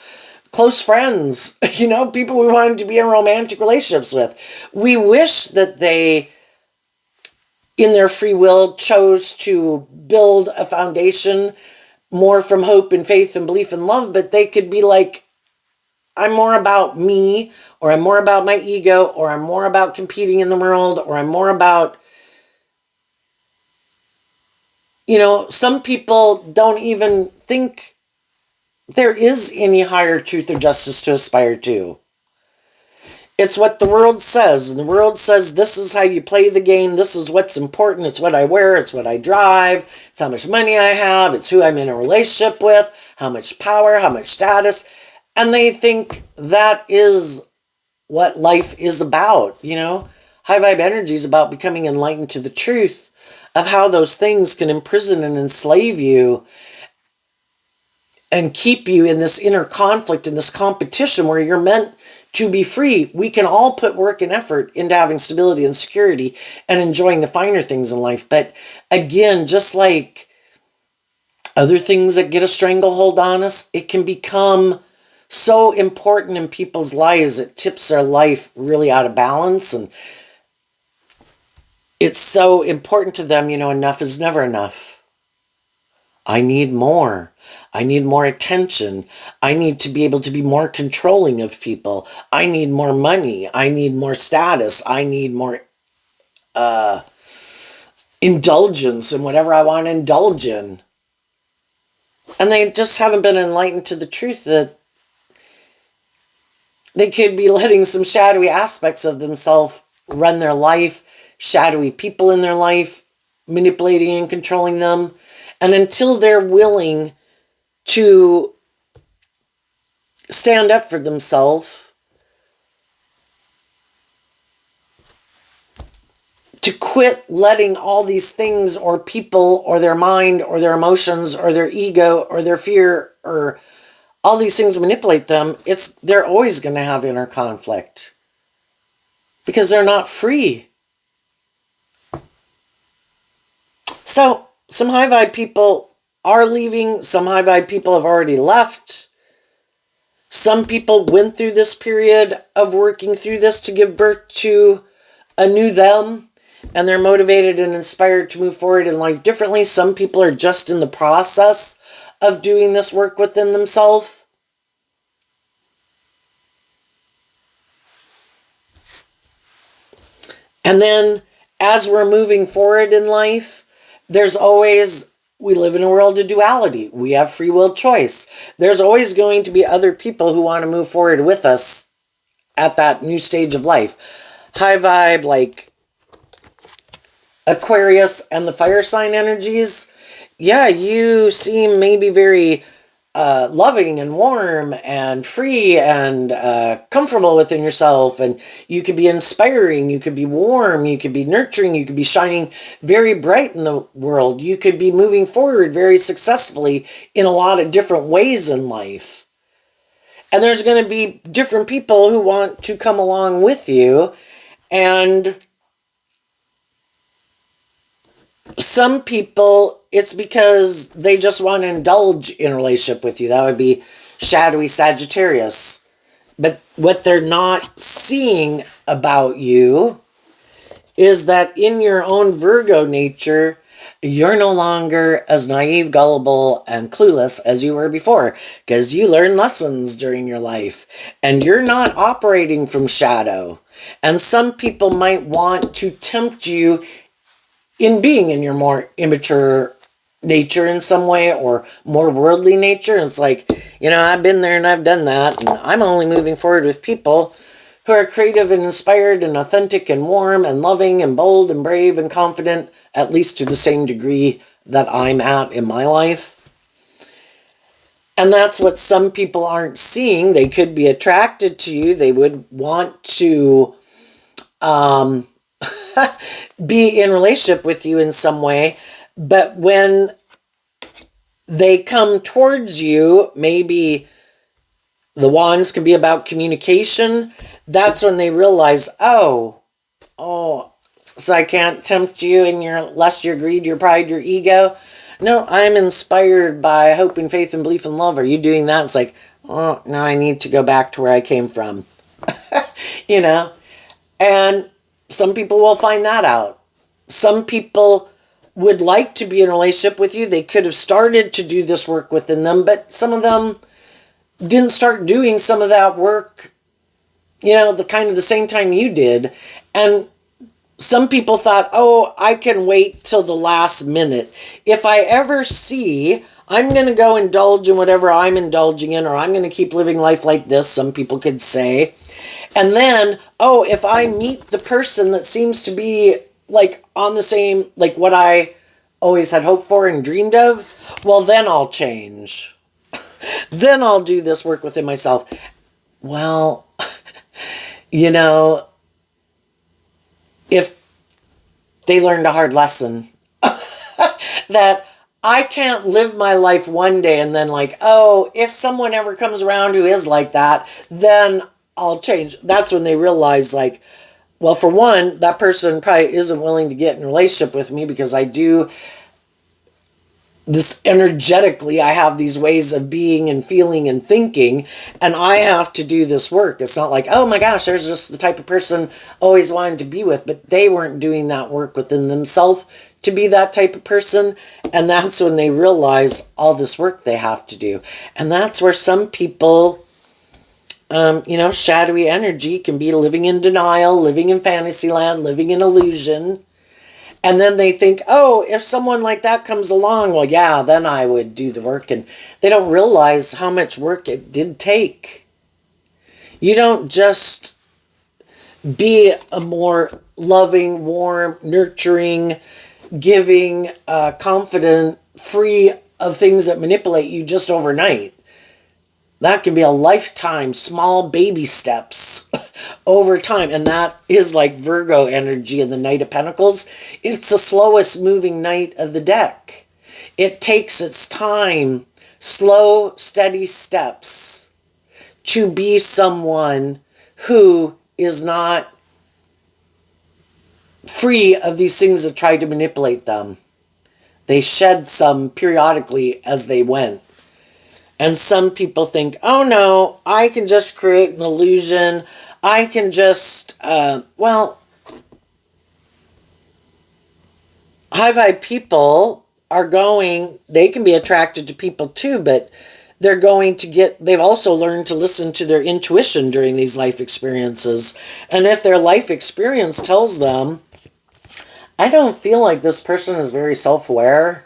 close friends, people we wanted to be in romantic relationships with. We wish that they, in their free will, chose to build a foundation more from hope and faith and belief and love, but they could be like, I'm more about me, or I'm more about my ego, or I'm more about competing in the world, or I'm more about, some people don't even think there is any higher truth or justice to aspire to. It's what the world says. And the world says this is how you play the game. This is what's important. It's what I wear. It's what I drive. It's how much money I have. It's who I'm in a relationship with. How much power. How much status. And they think that is what life is about, you know? High vibe energy is about becoming enlightened to the truth of how those things can imprison and enslave you and keep you in this inner conflict, in this competition where you're meant to be free. We can all put work and effort into having stability and security and enjoying the finer things in life. But again, just like other things that get a stranglehold on us, it can become so important in people's lives. It tips their life really out of balance. And it's so important to them, you know, enough is never enough. I need more. I need more attention. I need to be able to be more controlling of people. I need more money. I need more status. I need more indulgence in whatever I want to indulge in. And they just haven't been enlightened to the truth that they could be letting some shadowy aspects of themselves run their life, shadowy people in their life, manipulating and controlling them. And until they're willing to stand up for themselves, to quit letting all these things or people or their mind or their emotions or their ego or their fear or all these things manipulate them, they're always going to have inner conflict because they're not free. So some high vibe people are leaving. Some high vibe people have already left. Some people went through this period of working through this to give birth to a new them, and they're motivated and inspired to move forward in life differently. Some people are just in the process of doing this work within themselves. And then as we're moving forward in life, we live in a world of duality. We have free will choice. There's always going to be other people who want to move forward with us at that new stage of life. High vibe, like Aquarius and the fire sign energies. Yeah, you seem maybe very loving and warm and free and comfortable within yourself, and you could be inspiring, you could be warm, you could be nurturing, you could be shining very bright in the world, you could be moving forward very successfully in a lot of different ways in life. And there's going to be different people who want to come along with you, and some people, it's because they just want to indulge in a relationship with you. That would be shadowy Sagittarius. But what they're not seeing about you is that in your own Virgo nature, you're no longer as naive, gullible, and clueless as you were before, because you learned lessons during your life, and you're not operating from shadow. And some people might want to tempt you in being in your more immature nature in some way, or more worldly nature. It's like, you know, I've been there and I've done that, and I'm only moving forward with people who are creative and inspired and authentic and warm and loving and bold and brave and confident, at least to the same degree that I'm at in my life. And that's what some people aren't seeing. They could be attracted to you. They would want to be in relationship with you in some way, but when they come towards you, maybe the wands can be about communication. That's when they realize, oh, so I can't tempt you in your lust, your greed, your pride, your ego. No, I'm inspired by hope and faith and belief and love. Are you doing that? It's like, oh, no, I need to go back to where I came from. You know? And some people will find that out. Some people would like to be in a relationship with you. They could have started to do this work within them, but some of them didn't start doing some of that work, you know, the same time you did. And some people thought, oh, I can wait till the last minute. If I ever see, I'm going to go indulge in whatever I'm indulging in, or I'm going to keep living life like this, some people could say. And then, oh, if I meet the person that seems to be like on the same, like what I always had hoped for and dreamed of, well, then I'll change. Then I'll do this work within myself. Well, you know, if they learned a hard lesson that I can't live my life one day and then like, oh, if someone ever comes around who is like that, then I'll change. That's when they realize like, well, for one, that person probably isn't willing to get in a relationship with me because I do this energetically. I have these ways of being and feeling and thinking, and I have to do this work. It's not like, oh my gosh, there's just the type of person I always wanted to be with, but they weren't doing that work within themselves to be that type of person. And that's when they realize all this work they have to do. And that's where some people, shadowy energy can be living in denial, living in fantasy land, living in illusion. And then they think, oh, if someone like that comes along, well, yeah, then I would do the work. And they don't realize how much work it did take. You don't just be a more loving, warm, nurturing, giving, confident, free of things that manipulate you just overnight. That can be a lifetime, small baby steps over time. And that is like Virgo energy in the Knight of Pentacles. It's the slowest moving knight of the deck. It takes its time, slow, steady steps to be someone who is not free of these things that try to manipulate them. They shed some periodically as they went. And some people think, oh no, I can just create an illusion. I can just, high vibe people they can be attracted to people too, but they've also learned to listen to their intuition during these life experiences. And if their life experience tells them, I don't feel like this person is very self-aware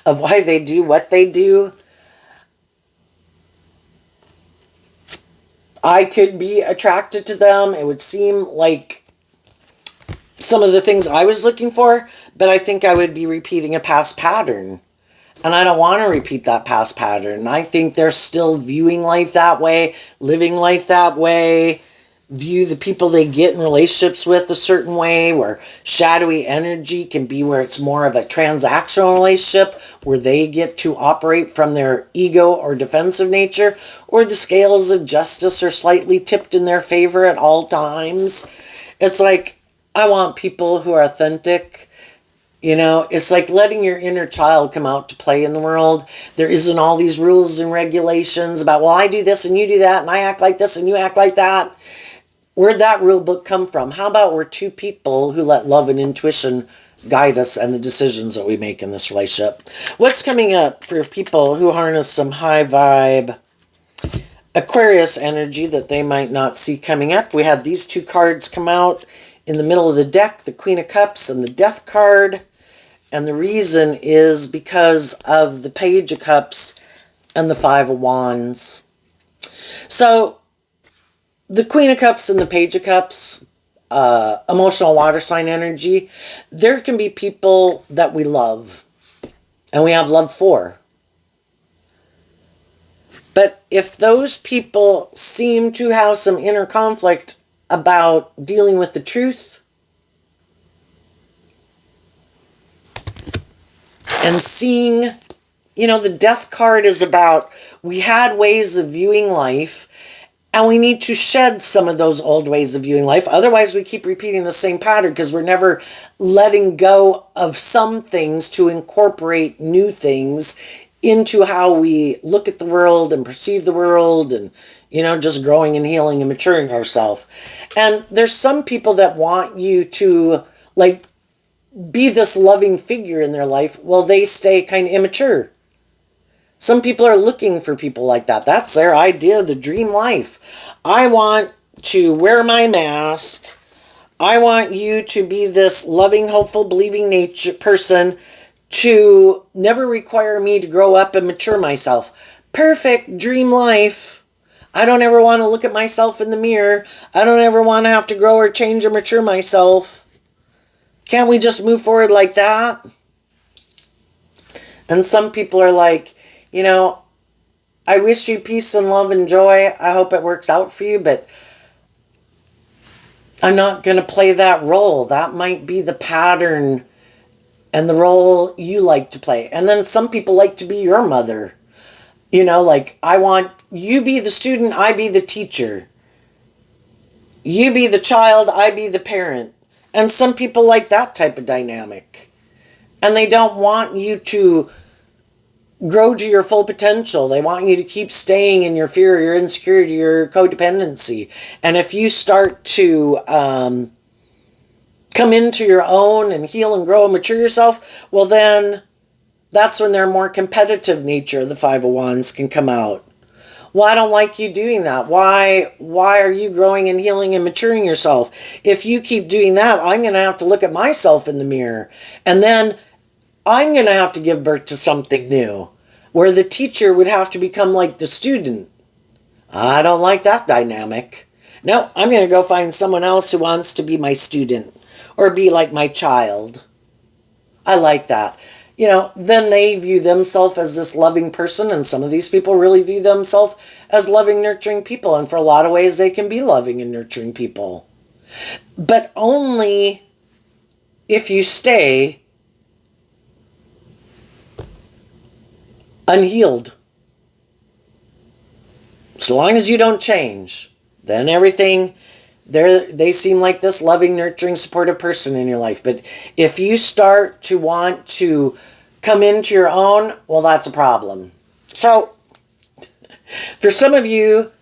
of why they do what they do, I could be attracted to them. It would seem like some of the things I was looking for, but I think I would be repeating a past pattern. And I don't want to repeat that past pattern. I think they're still viewing life that way, living life that way, view the people they get in relationships with a certain way, where shadowy energy can be where it's more of a transactional relationship, where they get to operate from their ego or defensive nature, or the scales of justice are slightly tipped in their favor at all times. It's like, I want people who are authentic. It's like letting your inner child come out to play in the world. There isn't all these rules and regulations about, well, I do this and you do that, and I act like this and you act like that. Where'd that rule book come from? How about we're two people who let love and intuition guide us and the decisions that we make in this relationship? What's coming up for people who harness some high vibe Aquarius energy that they might not see coming up? We had these two cards come out in the middle of the deck, the Queen of Cups and the Death card. And the reason is because of the Page of Cups and the Five of Wands. So the Queen of Cups and the Page of Cups, emotional water sign energy, there can be people that we love and we have love for. But if those people seem to have some inner conflict about dealing with the truth and seeing, the Death card is about, we had ways of viewing life and we need to shed some of those old ways of viewing life. Otherwise, we keep repeating the same pattern because we're never letting go of some things to incorporate new things into how we look at the world and perceive the world, and, just growing and healing and maturing ourselves. And there's some people that want you to, be this loving figure in their life. Well, they stay kind of immature. Some people are looking for people like that. That's their idea of the dream life. I want to wear my mask. I want you to be this loving, hopeful, believing nature person to never require me to grow up and mature myself. Perfect dream life. I don't ever want to look at myself in the mirror. I don't ever want to have to grow or change or mature myself. Can't we just move forward like that? And some people are like, you know, I wish you peace and love and joy. I hope it works out for you, but I'm not going to play that role. That might be the pattern and the role you like to play. And then some people like to be your mother. You know, like, I want you be the student, I be the teacher. You be the child, I be the parent. And some people like that type of dynamic. And they don't want you to grow to your full potential. They want you to keep staying in your fear, your insecurity, your codependency. And if you start to come into your own and heal and grow and mature yourself, well then that's when their more competitive nature, the Five of Wands, can come out. Well, I don't like you doing that. Why are you growing and healing and maturing yourself? If you keep doing that, I'm going to have to look at myself in the mirror. And then I'm going to have to give birth to something new, where the teacher would have to become like the student. I don't like that dynamic. No, I'm going to go find someone else who wants to be my student or be like my child. I like that. You know, then they view themselves as this loving person, and some of these people really view themselves as loving, nurturing people. And for a lot of ways, they can be loving and nurturing people. But only if you stay unhealed. So long as you don't change, then everything, they seem like this loving, nurturing, supportive person in your life. But if you start to want to come into your own, well, that's a problem. So for some of you,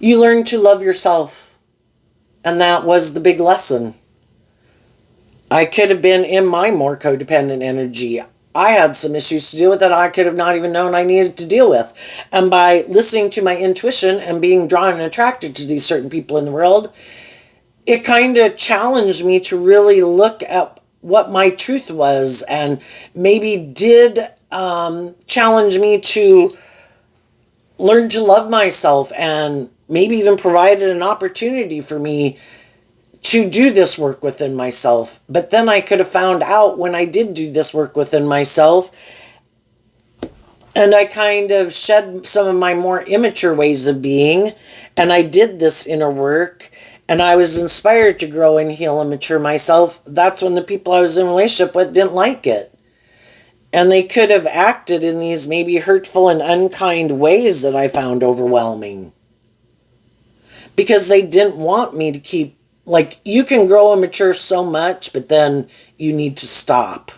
you learn to love yourself. And that was the big lesson. I could have been in my more codependent energy. I had some issues to deal with that I could have not even known I needed to deal with. And by listening to my intuition and being drawn and attracted to these certain people in the world, it kind of challenged me to really look at what my truth was, and maybe did challenge me to learn to love myself, and maybe even provided an opportunity for me to do this work within myself. But then I could have found out when I did do this work within myself, and I kind of shed some of my more immature ways of being, and I did this inner work, and I was inspired to grow and heal and mature myself. That's when the people I was in a relationship with didn't like it. And they could have acted in these maybe hurtful and unkind ways that I found overwhelming. Because they didn't want me to keep, like, you can grow and mature so much, but then you need to stop.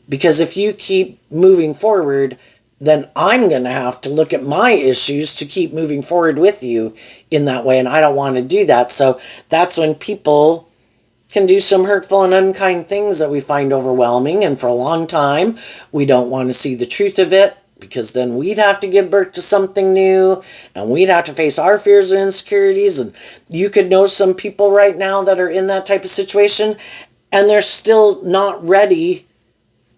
Because if you keep moving forward, then I'm going to have to look at my issues to keep moving forward with you in that way. And I don't want to do that. So that's when people can do some hurtful and unkind things that we find overwhelming. And for a long time, we don't want to see the truth of it, because then we'd have to give birth to something new, and we'd have to face our fears and insecurities. And you could know some people right now that are in that type of situation, and they're still not ready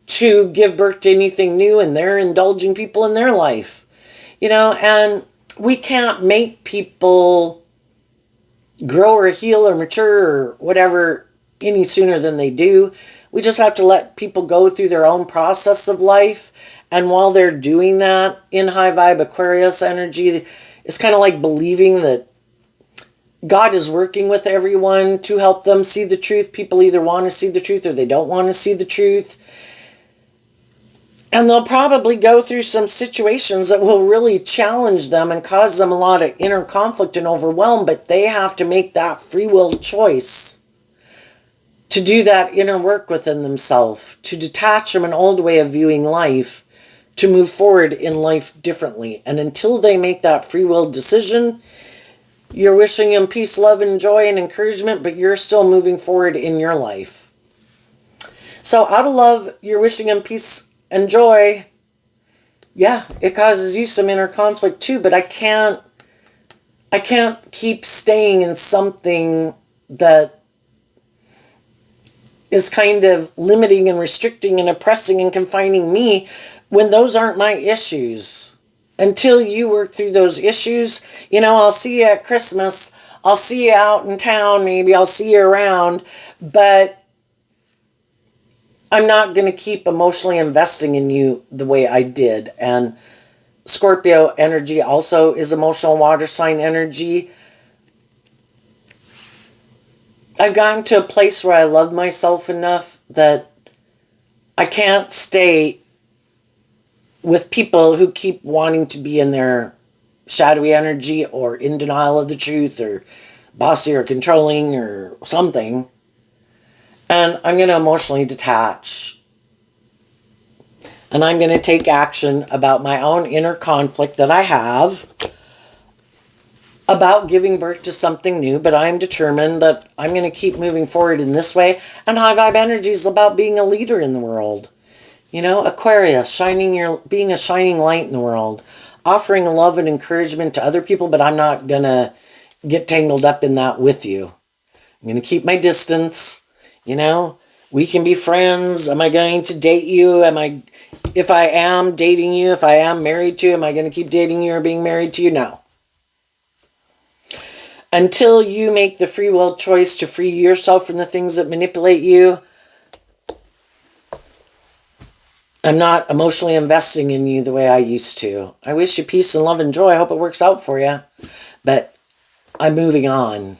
to give birth to anything new, and they're indulging people in their life. You know, and we can't make people grow or heal or mature or whatever any sooner than they do. We just have to let people go through their own process of life. And while they're doing that in high vibe Aquarius energy, it's kind of like believing that God is working with everyone to help them see the truth. People either want to see the truth or they don't want to see the truth. And they'll probably go through some situations that will really challenge them and cause them a lot of inner conflict and overwhelm, but they have to make that free will choice to do that inner work within themselves, to detach from an old way of viewing life, to move forward in life differently. And until they make that free will decision, you're wishing them peace, love, and joy and encouragement, but you're still moving forward in your life. So out of love, you're wishing them peace and joy. Yeah, it causes you some inner conflict too, but I can't keep staying in something that is kind of limiting and restricting and oppressing and confining me when those aren't my issues. until you work through those issues, I'll see you at Christmas. I'll see you out in town. Maybe I'll see you around. But I'm not going to keep emotionally investing in you the way I did. And Scorpio energy also is emotional water sign energy. I've gotten to a place where I love myself enough that I can't stay with people who keep wanting to be in their shadowy energy or in denial of the truth or bossy or controlling or something. And I'm going to emotionally detach. And I'm going to take action about my own inner conflict that I have about giving birth to something new, but I'm determined that I'm going to keep moving forward in this way. And high vibe energy is about being a leader in the world. Aquarius, being a shining light in the world, offering love and encouragement to other people, but I'm not going to get tangled up in that with you. I'm going to keep my distance. We can be friends. Am I going to date you? If I am dating you, if I am married to you, am I going to keep dating you or being married to you? No. Until you make the free will choice to free yourself from the things that manipulate you, I'm not emotionally investing in you the way I used to. I wish you peace and love and joy. I hope it works out for you. But I'm moving on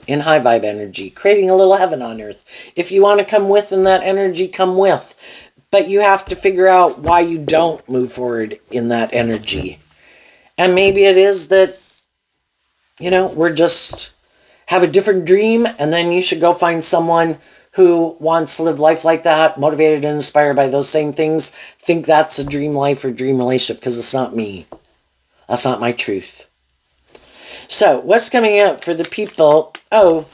in high vibe energy, creating a little heaven on earth. If you want to come with in that energy, come with. But you have to figure out why you don't move forward in that energy. And maybe it is that, we're just have a different dream, and then you should go find someone who wants to live life like that, motivated and inspired by those same things. Think that's a dream life or dream relationship, because it's not me. That's not my truth. So what's coming up for the people? Oh,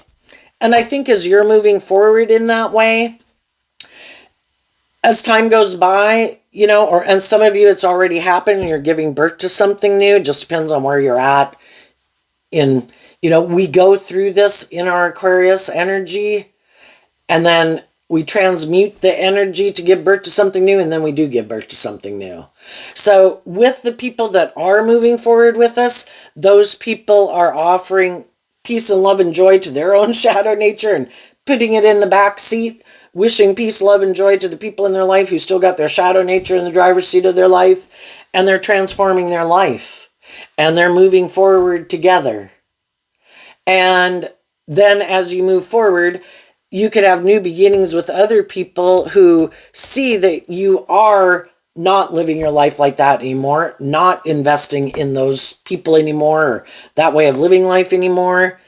and I think as you're moving forward in that way, as time goes by, and some of you, it's already happened and you're giving birth to something new. It just depends on where you're at in, we go through this in our Aquarius energy, and then we transmute the energy to give birth to something new, and then we do give birth to something new. So with the people that are moving forward with us, those people are offering peace and love and joy to their own shadow nature and putting it in the back seat, wishing peace, love, and joy to the people in their life who still got their shadow nature in the driver's seat of their life, and they're transforming their life, and they're moving forward together. And then as you move forward, you could have new beginnings with other people who see that you are not living your life like that anymore, not investing in those people anymore, or that way of living life anymore.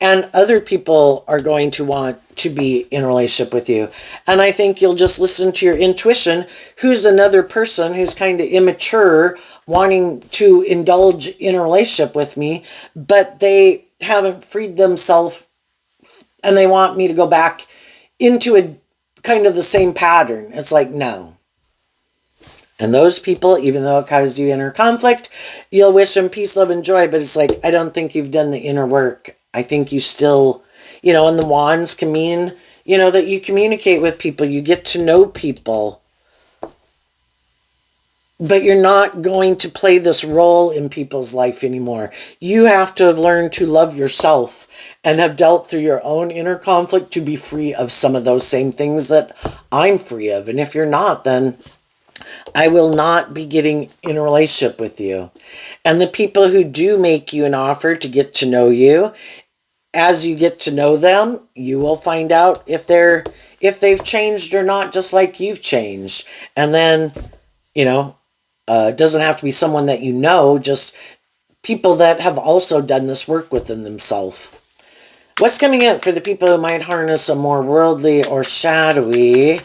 And other people are going to want to be in a relationship with you. And I think you'll just listen to your intuition. Who's another person who's kind of immature, wanting to indulge in a relationship with me, but they haven't freed themselves and they want me to go back into a kind of the same pattern. It's like, no. And those people, even though it caused you inner conflict, you'll wish them peace, love, and joy. But it's like, I don't think you've done the inner work. I think you still, and the wands can mean, that you communicate with people. You get to know people. But you're not going to play this role in people's life anymore. You have to have learned to love yourself and have dealt through your own inner conflict to be free of some of those same things that I'm free of. And if you're not, then I will not be getting in a relationship with you. And the people who do make you an offer to get to know you, as you get to know them, you will find out if they've changed or not, just like you've changed. And then, it doesn't have to be someone that just people that have also done this work within themselves. What's coming up for the people who might harness a more worldly or shadowy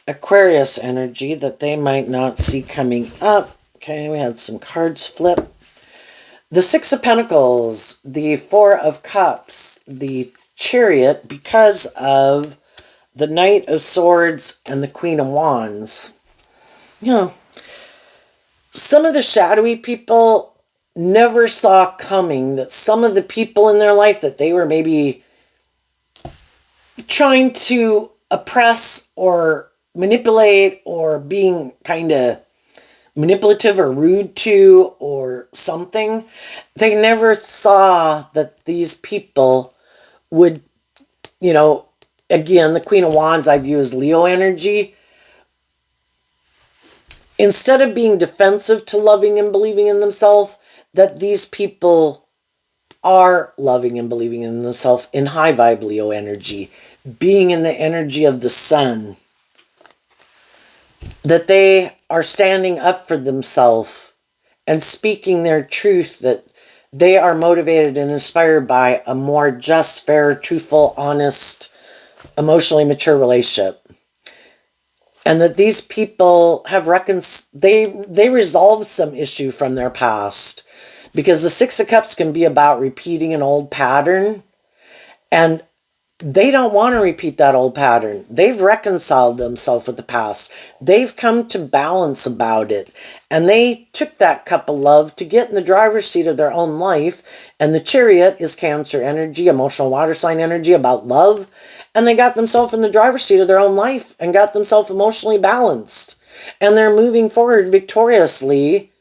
Aquarius energy that they might not see coming up? Okay, we had some cards flip. The Six of Pentacles, the Four of Cups, the Chariot, because of the Knight of Swords and the Queen of Wands. Some of the shadowy people never saw coming that some of the people in their life that they were maybe trying to oppress or manipulate or being kind of manipulative or rude to or something, they never saw that these people would, you know, again, the Queen of Wands I view as Leo energy. Instead of being defensive to loving and believing in themselves, that these people are loving and believing in themselves in high vibe Leo energy, being in the energy of the sun, that they are standing up for themselves and speaking their truth, that they are motivated and inspired by a more just, fair, truthful, honest, emotionally mature relationship. And that these people have they resolve some issue from their past. Because the Six of Cups can be about repeating an old pattern. And they don't want to repeat that old pattern. They've reconciled themselves with the past. They've come to balance about it. And they took that cup of love to get in the driver's seat of their own life. And the Chariot is Cancer energy, emotional water sign energy about love. And they got themselves in the driver's seat of their own life and got themselves emotionally balanced. And they're moving forward victoriously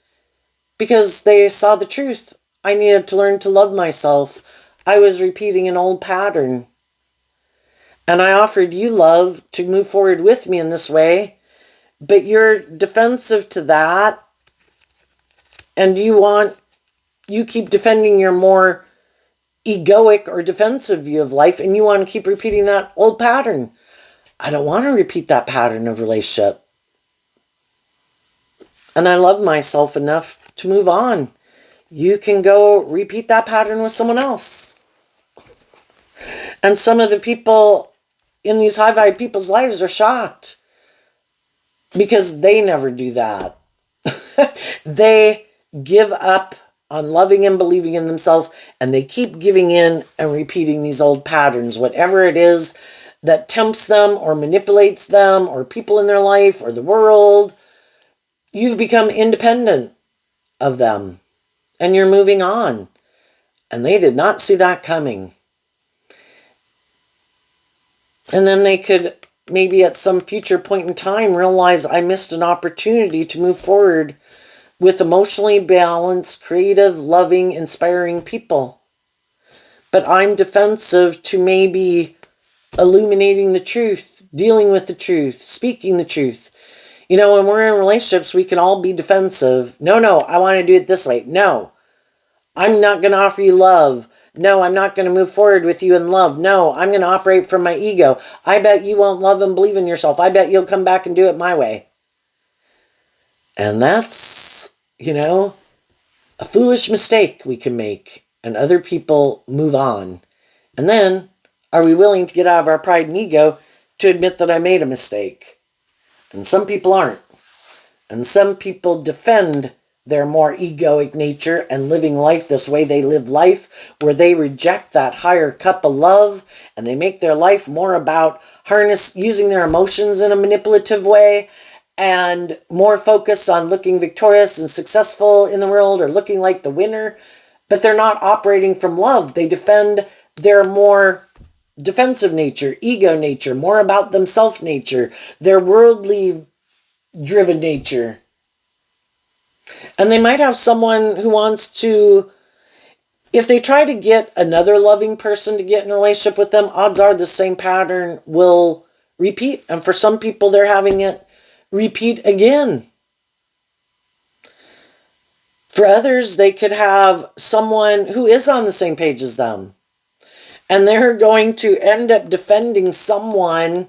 because they saw the truth. I needed to learn to love myself. I was repeating an old pattern. And I offered you love to move forward with me in this way, but you're defensive to that, and you keep defending your more egoic or defensive view of life, and you want to keep repeating that old pattern. I don't want to repeat that pattern of relationship. And I love myself enough to move on. You can go repeat that pattern with someone else. And some of the people in these high vibe people's lives are shocked because they never do that. They give up on loving and believing in themselves, and they keep giving in and repeating these old patterns, whatever it is that tempts them or manipulates them or people in their life or the world. You've become independent of them and you're moving on. And they did not see that coming. And then they could maybe at some future point in time realize I missed an opportunity to move forward with emotionally balanced, creative, loving, inspiring people. But I'm defensive to maybe illuminating the truth, dealing with the truth, speaking the truth. You know, when we're in relationships, we can all be defensive. No, I want to do it this way. No, I'm not going to offer you love. No, I'm not going to move forward with you in love. No, I'm going to operate from my ego. I bet you won't love and believe in yourself. I bet you'll come back and do it my way. And that's, a foolish mistake we can make. And other people move on. And then, are we willing to get out of our pride and ego to admit that I made a mistake? And some people aren't. And some people defend their more egoic nature and living life this way. They live life where they reject that higher cup of love and they make their life more about using their emotions in a manipulative way and more focused on looking victorious and successful in the world or looking like the winner. But they're not operating from love. They defend their more defensive nature, ego nature, more about themselves nature, their worldly driven nature. And they might have someone who wants to, if they try to get another loving person to get in a relationship with them, odds are the same pattern will repeat. And for some people, they're having it repeat again. For others, they could have someone who is on the same page as them. And they're going to end up defending someone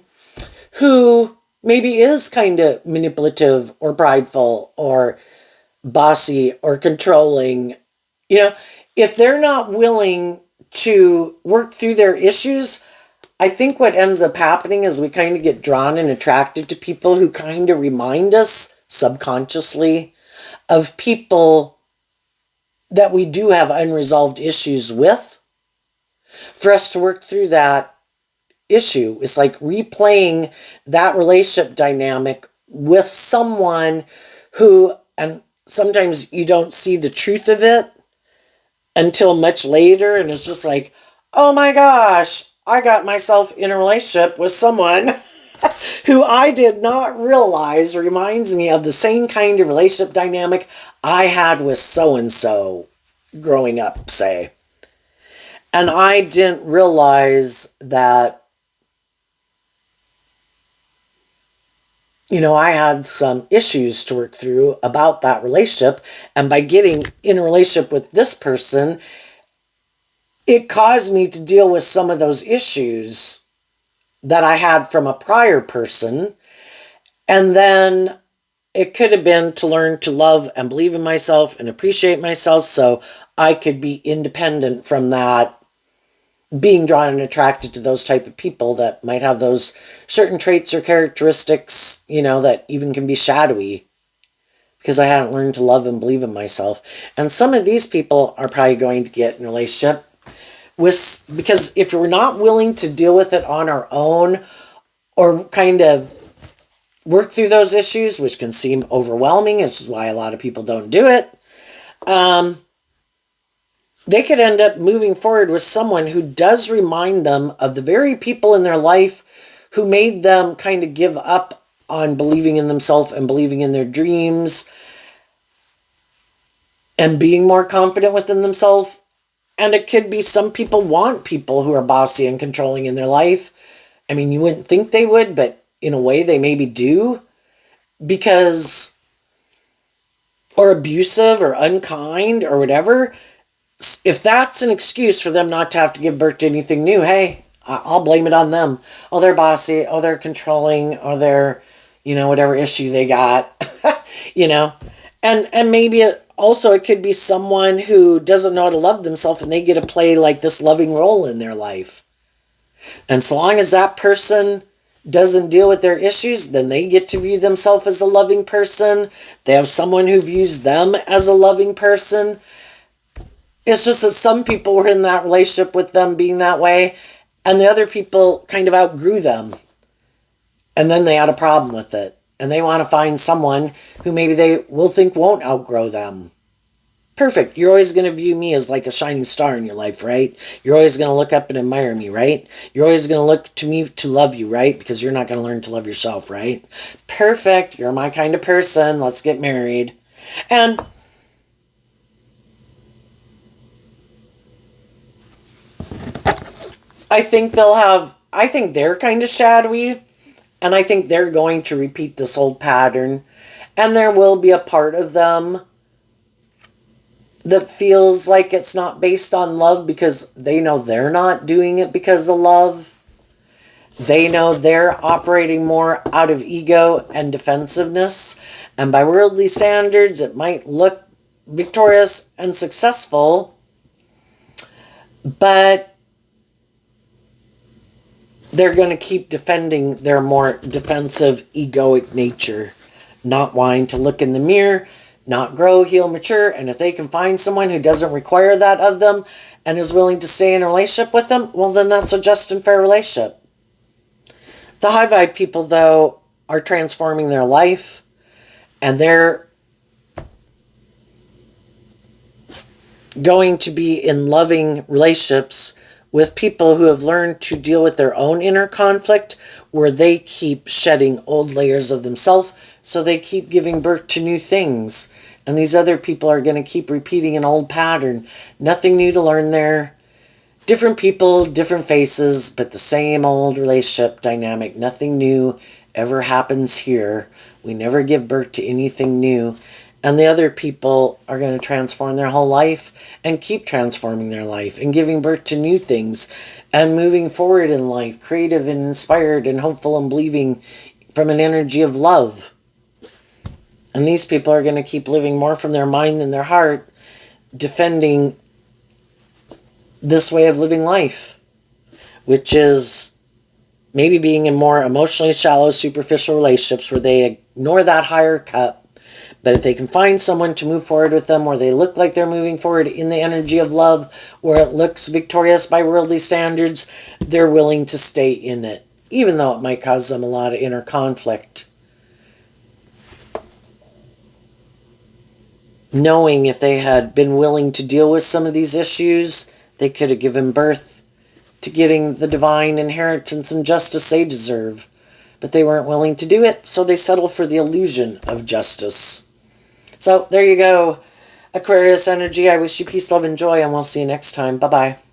who maybe is kind of manipulative or prideful or bossy or controlling. If they're not willing to work through their issues, I think what ends up happening is we kind of get drawn and attracted to people who kind of remind us subconsciously of people that we do have unresolved issues with. For us to work through that issue, it's like replaying that relationship dynamic with someone who, and sometimes you don't see the truth of it until much later, and it's just like, oh my gosh, I got myself in a relationship with someone who I did not realize reminds me of the same kind of relationship dynamic I had with so-and-so growing up, say. And I didn't realize that, I had some issues to work through about that relationship. And by getting in a relationship with this person, it caused me to deal with some of those issues that I had from a prior person. And then it could have been to learn to love and believe in myself and appreciate myself so I could be independent from that, being drawn and attracted to those type of people that might have those certain traits or characteristics, that even can be shadowy, because I hadn't learned to love and believe in myself. And some of these people are probably going to get in a relationship with, because if we're not willing to deal with it on our own or kind of work through those issues, which can seem overwhelming, which is why a lot of people don't do it, they could end up moving forward with someone who does remind them of the very people in their life who made them kind of give up on believing in themselves and believing in their dreams and being more confident within themselves. And it could be some people want people who are bossy and controlling in their life. I mean, you wouldn't think they would, but in a way they maybe do, because, or abusive or unkind or whatever. If that's an excuse for them not to have to give birth to anything new, hey, I'll blame it on them. Oh, they're bossy. Oh, they're controlling. Or they're, whatever issue they got, And maybe it could be someone who doesn't know how to love themselves and they get to play like this loving role in their life. And so long as that person doesn't deal with their issues, then they get to view themselves as a loving person. They have someone who views them as a loving person. It's just that some people were in that relationship with them being that way, and the other people kind of outgrew them. And then they had a problem with it. And they want to find someone who maybe they will think won't outgrow them. Perfect. You're always going to view me as like a shining star in your life, right? You're always going to look up and admire me, right? You're always going to look to me to love you, right? Because you're not going to learn to love yourself, right? Perfect. You're my kind of person. Let's get married. And I think they're kind of shadowy, and I think they're going to repeat this old pattern, and there will be a part of them that feels like it's not based on love because they know they're not doing it because of love. They know they're operating more out of ego and defensiveness, and by worldly standards, it might look victorious and successful, but they're going to keep defending their more defensive, egoic nature, not wanting to look in the mirror, not grow, heal, mature. And if they can find someone who doesn't require that of them and is willing to stay in a relationship with them, well, then that's a just and fair relationship. The high vibe people, though, are transforming their life, and they're going to be in loving relationships with people who have learned to deal with their own inner conflict, where they keep shedding old layers of themselves, so they keep giving birth to new things. And these other people are going to keep repeating an old pattern. Nothing new to learn there. Different people, different faces, but the same old relationship dynamic. Nothing new ever happens here. We never give birth to anything new. And the other people are going to transform their whole life and keep transforming their life and giving birth to new things and moving forward in life, creative and inspired and hopeful and believing from an energy of love. And these people are going to keep living more from their mind than their heart, defending this way of living life, which is maybe being in more emotionally shallow, superficial relationships where they ignore that higher cup. But if they can find someone to move forward with them where they look like they're moving forward in the energy of love, where it looks victorious by worldly standards, they're willing to stay in it, even though it might cause them a lot of inner conflict. Knowing if they had been willing to deal with some of these issues, they could have given birth to getting the divine inheritance and justice they deserve. but they weren't willing to do it, so they settled for the illusion of justice. So there you go, Aquarius energy. I wish you peace, love, and joy, and we'll see you next time. Bye-bye.